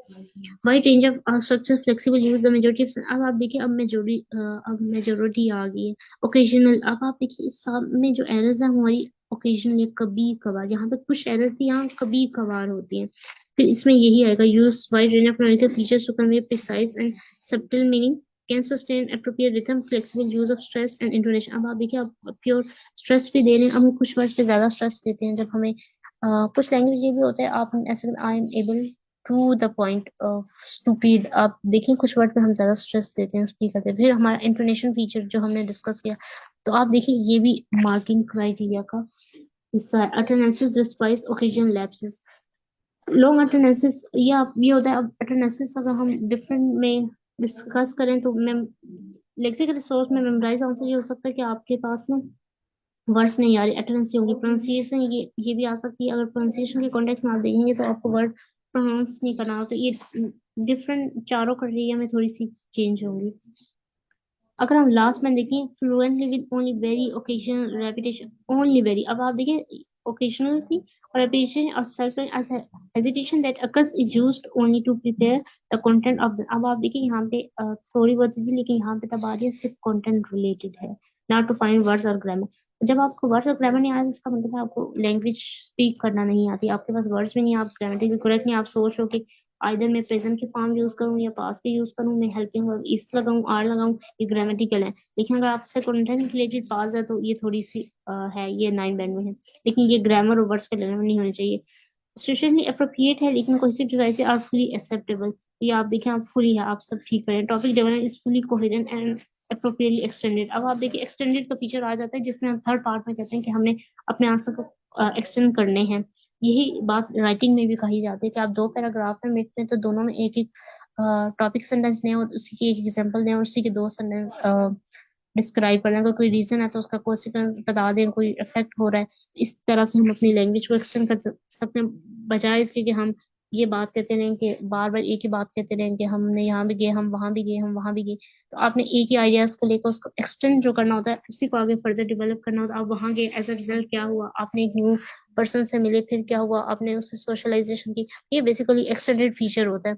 Wide range of structure flexible use the majority of. अब आप देखिए अब मेजोरिटी आ गई है। ओकेजनल, अब आप देखिए इस सब में जो एरर्स है हमारी ओकेजनल या कभी कभार, यहाँ पे कुछ एरर थी यहाँ कभी कभार होती है। फिर इसमें यही आएगा use wide range of numerical features to convey precise and subtle meaning can sustain appropriate rhythm, flexible use of stress and intonation. अब आप देखिए, आप प्योर स्ट्रेस भी दे रहे हैं, हम कुछ वर्ड्स पे ज्यादा स्ट्रेस देते हैं जब हमें कुछ लैंग्वेज ये भी होता है, आप ऐसे I am able to the point of stupid, आप देखिए कुछ वर्ड पे हम ज्यादा स्ट्रेस देते हैं स्पीक करते हैं। फिर हमारा इंटोनेशन फीचर जो हमने डिस्कस किया, तो आप देखिए ये भी मार्किंग क्राइटेरिया का हिस्सा है। अटेंडेंसेस डिस्पाइस ओकेजन लैप्सेस, लॉन्ग अटेंडेंसेस, ये होता है। अब अटेंडेंसेस अगर हम डिफरेंट में डिस्कस करें तो मैम लेक्सिकल रिसोर्स में मेमोराइज आंसर ये हो सकता है कि आपके पास में वर्ड्स नहीं आ रही, अटेंडेंस होगी। प्रोनाउंसिएशन ये भी आ सकती है, अगर प्रोनाउंसिएशन के कॉन्टेक्स्ट में आप देखेंगे तो आपको वर्ड प्रोनाउंस नहीं करना हो, तो ये डिफरेंट चारों क्राइटेरिया में थोड़ी सी चेंज होंगी। अगर हम लास्ट में देखें, fluently with only very occasional repetition, only very, अब आप देखिए ओकेजनल थी और रेपिटेशन और self as hesitation that occurs is used only to prepare the content of the. अब आप देखिए यहाँ पे थोड़ी बहुत थी, लेकिन यहाँ पे तब आ रही है सिर्फ कंटेंट रिलेटेड है, नॉट टू फाइंड वर्ड्स और ग्रामर। जब आपको वर्ड्स और ग्रामर नहीं आ रहा, इसका मतलब है आपको लैंग्वेज स्पीक करना नहीं आती, आपके पास वर्ड्स भी नहीं, आप ग्रामेटिकली करेक्ट नहीं, आप सोच रहे हो कि आइदर मैं प्रेजेंट की फॉर्म यूज करूँ या पास्ट के यूज करूँ, मैं हेल्पिंग वर्ब इस लगाऊं आर लगाऊं, ये ग्रामेटिकल है। लेकिन अगर आपसे कंटेंट रिलेटेड पास है तो ये थोड़ी सी है, ये 9 बैंड में है, लेकिन ये ग्रामर और वर्ड्स के लेवल में नहीं होने चाहिए। सिचुएशनली अप्रोप्रिएट है, लेकिन cohesive devices are fully acceptable. ये आप देखें, आप फुली है, आप सब ठीक करें। Topic development is fully coherent and appropriately extended. अब आप देखिए एक्सटेंडेड का फीचर आ जाता है, जिसमें हम थर्ड पार्ट में कहते हैं कि हमने अपने आंसर को एक्सटेंड करने हैं। यही बात राइटिंग में भी कही जाती है कि आप 2 पैराग्राफ में मिट में तो दोनों में एक एक टॉपिक सेंटेंस दें और उसी की एक एग्जांपल दें और उसी के 2 सेंटेंस डिस्क्राइब करना, अगर कोई रीजन है तो उसका कॉन्सिक्वेंस बता दें, कोई इफेक्ट हो रहा है। तो इस तरह से हम अपनी लैंग्वेज को एक्सटेंड कर सकते हैं, बजाय इसके कि हम ये बात कहते रहें कि बार बार एक ही बात कहते रहें कि हमने यहाँ भी गए, हम वहां भी गए, हम वहां भी गए। तो आपने एक ही आइडियाज को लेकर उसको एक्सटेंड जो करना होता है, उसी को आगे फर्दर डेवलप करना होता है। आप वहां गए, एज अ रिजल्ट क्या हुआ, आपने एक न्यू पर्सन से मिले, फिर क्या हुआ, आपने उससे सोशलाइजेशन की। ये बेसिकली एक्सटेंडेड फीचर होता है।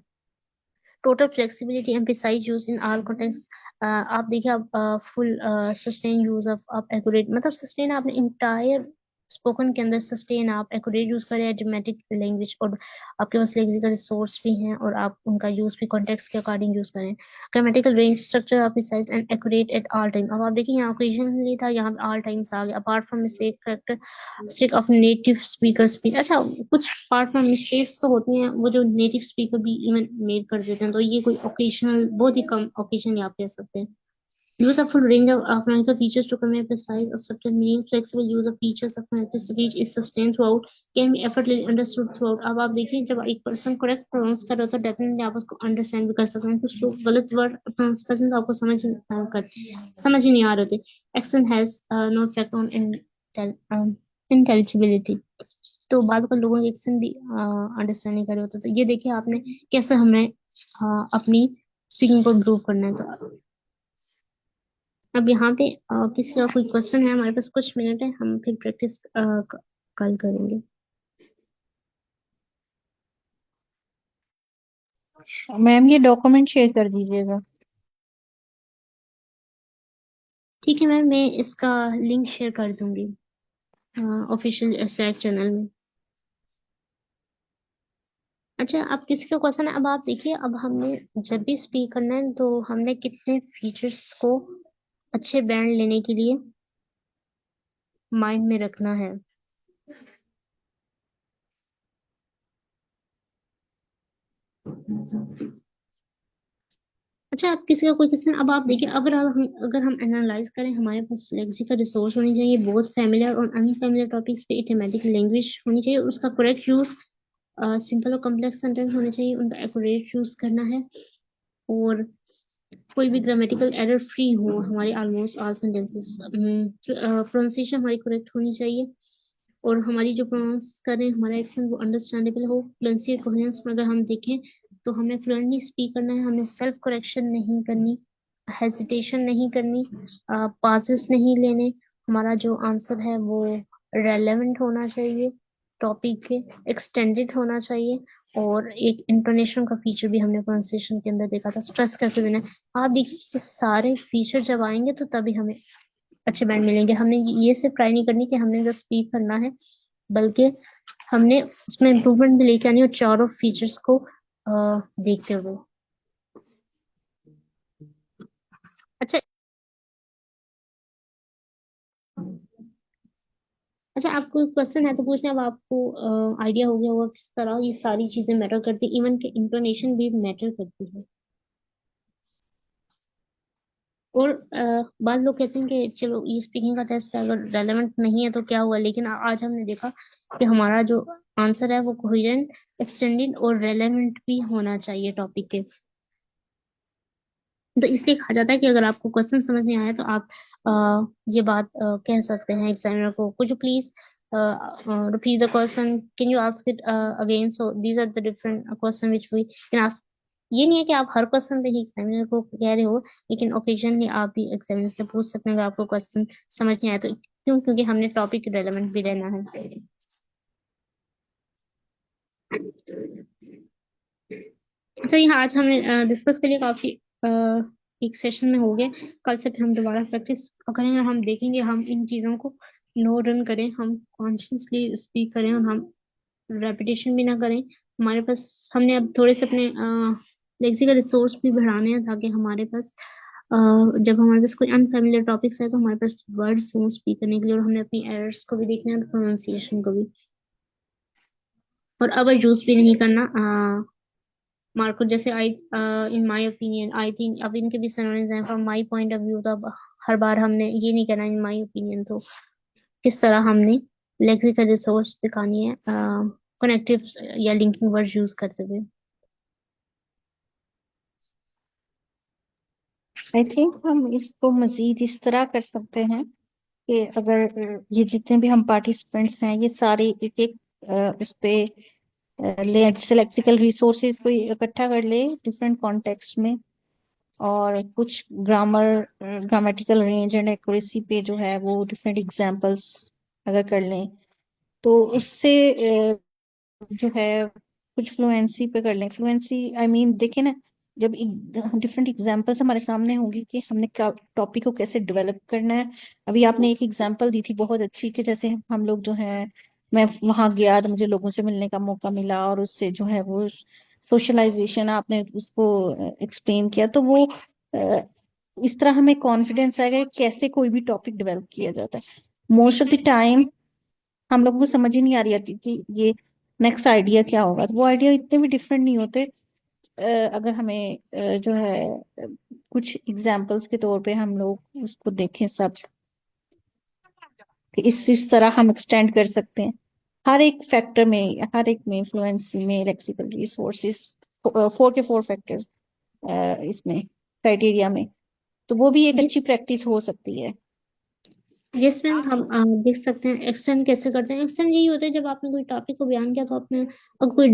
Total flexibility emphasise use in all context. आप देखिए, आप फुल सस्टेन यूज ऑफ आप एक्यूरेट, मतलब सस्टेन आपने इंटायर स्पोकन के अंदर सस्टेन आप एक्यूरेट यूज करें, ड्रामेटिक लैंग्वेज, और आपके पास लेक्सिकल रिसोर्स भी हैं और आप उनका यूज भी कॉन्टेक्स्ट के अकॉर्डिंग यूज करें। Grammatical range structure of precise and accurate at all time. अब आप देखिए यहाँ ओकेजनली था, यहाँ पे ऑल टाइम्स आ गया। Apart from mistake character of native speaker speech, अच्छा कुछ पार्ट में मिस्टेक्स तो होती हैं, वो जो नेटिव स्पीकर भी इवन मेड कर देते हैं, तो ये कोई ओकेशनल, बहुत ही कम ओकेजन आप कह सकते हैं। Use of full range of phonetical features to convey precise or subtle meaning. Flexible use of features of phonetic speech is sustained throughout, can be effortlessly understood throughout. अब आप देखिए, जब एक पर्सन करेक्ट प्रोनाउंस कर रहा होता है, definitely आप उसको अंडरस्टैंड भी कर सकते हैं। कुछ लोग गलत वर्ड प्रोनाउंस करते हैं तो आपको समझ ही नहीं आ रहे थे। Accent has no effect on intelligibility. तो बाद में लोगों के एक्सेंट भी अंडरस्टैंड नहीं कर रहे होते। तो ये देखिए आपने कैसे हमें अपनी स्पीकिंग को इम्प्रूव करना है। तो अब यहाँ पे किसी का कोई क्वेश्चन है, हमारे पास कुछ मिनट है, हम फिर प्रैक्टिस कल करेंगे। मैम ये डॉक्यूमेंट शेयर कर दीजिएगा। ठीक है मैम, मैं इसका लिंक शेयर कर दूंगी ऑफिशियल स्लैक चैनल में। अच्छा, अब किसी का क्वेश्चन है? अब आप देखिए, अब हमने जब भी स्पीक करना है तो हमने कितने फीचर्स को अच्छे बैंड लेने के लिए माइंड में रखना है। अच्छा, आप किसी का कोई क्वेश्चन? अब आप देखिए, अगर हम एनालाइज करें, हमारे पास लेक्सिकल रिसोर्स होनी चाहिए, बहुत फैमिलियर और अनफैमिलियर टॉपिक्स पे थेमेटिक लैंग्वेज होनी चाहिए, उसका करेक्ट यूज, सिंपल और कॉम्प्लेक्स सेंटेंस होने चाहिए, उनका एक्यूरेट यूज करना है, और कोई भी ग्रामेटिकल एरर फ्री हो हमारे ऑलमोस्ट ऑल सेंटेंसेस। प्रोनाउंसिएशन हमारी करेक्ट होनी चाहिए, और हमारी जो प्रोनाउंस करें, हमारा एक्सेंट वो अंडरस्टैंडेबल हो। फ्लुएंसी और कोहेरेंस में अगर हम देखें तो हमें फ्लुएंटली स्पीक करना है, हमें सेल्फ करेक्शन नहीं करनी, हेजिटेशन नहीं करनी, पासेस नहीं लेने। हमारा जो आंसर है वो रेलेवेंट होना चाहिए, टॉपिक के एक्सटेंडेड होना चाहिए, और एक इंटोनेशन का फीचर भी हमने प्रोनाउंसिएशन के अंदर देखा था। स्ट्रेस कैसे देना है, आप देखिए ये सारे फीचर जब आएंगे तो तभी हमें अच्छे बैंड मिलेंगे। हमने ये सिर्फ ट्राई नहीं करनी कि हमने जस्ट स्पीक करना है, बल्कि हमने उसमें इम्प्रूवमेंट भी लेके आनी है, और चारों फीचर्स को देखते हुए। अच्छा अच्छा, आपको क्वेश्चन है तो पूछना। अब आपको आइडिया हो गया होगा किस तरह ये सारी चीजें मैटर करती, इवन के इंटोनेशन भी मैटर करती है। और बाद लोग कहते हैं कि चलो ये स्पीकिंग का टेस्ट है, अगर रेलेवेंट नहीं है तो क्या हुआ, लेकिन आज हमने देखा कि हमारा जो आंसर है वो कोहेरेंट, एक्सटेंडेड और रेलेवेंट भी होना चाहिए टॉपिक के। तो इसलिए कहा जाता है कि अगर आपको क्वेश्चन समझ नहीं आया तो आप ये बात कह सकते हैं एग्जामिनर को, कुछ please repeat the question, can you ask it again? So these are the different question which we can ask. ये नहीं है कि आप हर क्वेश्चन पे ही एग्जामिनर को कह रहे हो, लेकिन ओकेजनली आप भी एग्जामिनर से पूछ सकते हैं अगर आपको क्वेश्चन समझ नहीं आया तो। क्यों? क्योंकि हमने टॉपिक रेलेवेंट भी रहना है। तो यहाँ आज हमने डिस्कस के लिए काफी एक सेशन में हो गए। कल से फिर हम दोबारा प्रैक्टिस करेंगे, हम देखेंगे हम इन चीजों को नो रन करें, हम कॉन्शियसली स्पीक करें और हम रेपिटेशन भी ना करें। हमारे पास हमने अब थोड़े से अपने लेक्सिकल रिसोर्स भी बढ़ाने हैं, ताकि हमारे पास जब हमारे पास कोई अनफेमिलियर टॉपिक्स है तो हमारे पास वर्ड्स हों स्पीक करने के लिए, और हमने अपनी एरर्स को भी देखना है, प्रोनाउंसिएशन को भी। और अवर यूज भी नहीं करना मार्को जैसे। I in my opinion, I think, अब इनके भी सिनोनिम्स हैं from my point of view. तो अब हर बार हमने ये नहीं करना इन माय ओपिनियन। तो किस तरह हमने लेक्सिकल रिसोर्स दिखानी है कनेक्टिव या लिंकिंग वर्ड यूज करते हुए। आई थिंक हम इसको मजीद इस तरह कर सकते हैं कि अगर ये जितने भी हम पार्टिसिपेंट्स हैं ये सारे एक एक उस पे ले, जैसे लेक्सिकल रिसोर्सेज को इकट्ठा कर ले डिफरेंट कॉन्टेक्स्ट में, और कुछ ग्रामेटिकल रेंज एंड एक्यूरेसी पे जो है वो डिफरेंट एग्जांपल्स अगर कर लें तो उससे जो है कुछ फ्लुएंसी पे कर लें। फ्लुएंसी आई मीन देखें ना, जब डिफरेंट एग्जांपल्स हमारे सामने होंगी कि हमने टॉपिक को कैसे डेवलप करना है। अभी आपने एक एग्जांपल दी थी बहुत अच्छी, कि जैसे हम लोग जो है, मैं वहां गया तो मुझे लोगों से मिलने का मौका मिला और उससे जो है वो सोशलाइजेशन आपने उसको एक्सप्लेन किया, तो वो अ, इस तरह हमें कॉन्फिडेंस आएगा कि कैसे कोई भी टॉपिक डेवलप किया जाता है। मोस्ट ऑफ द टाइम हम लोगों को समझ ही नहीं आ रही आती कि ये नेक्स्ट आइडिया क्या होगा, तो वो आइडिया इतने भी डिफरेंट नहीं होते अगर हमें जो है कुछ एग्जाम्पल्स के तौर पे हम लोग उसको देखें सब, कि इस तरह हम एक्सटेंड कर सकते हैं हर एक फैक्टर में, हर एक में, फ्लुएंसी में, लेक्सिकल रिसोर्सेज, 4 फैक्टर्स इसमें क्राइटेरिया में, तो वो भी एक अच्छी प्रैक्टिस हो सकती है। जिसमें हम देख सकते हैं एक्सटेंड कैसे करते हैं। एक्सटेंड यही होता है जब आपने कोई टॉपिक को बयान किया तो आपने अगर कोई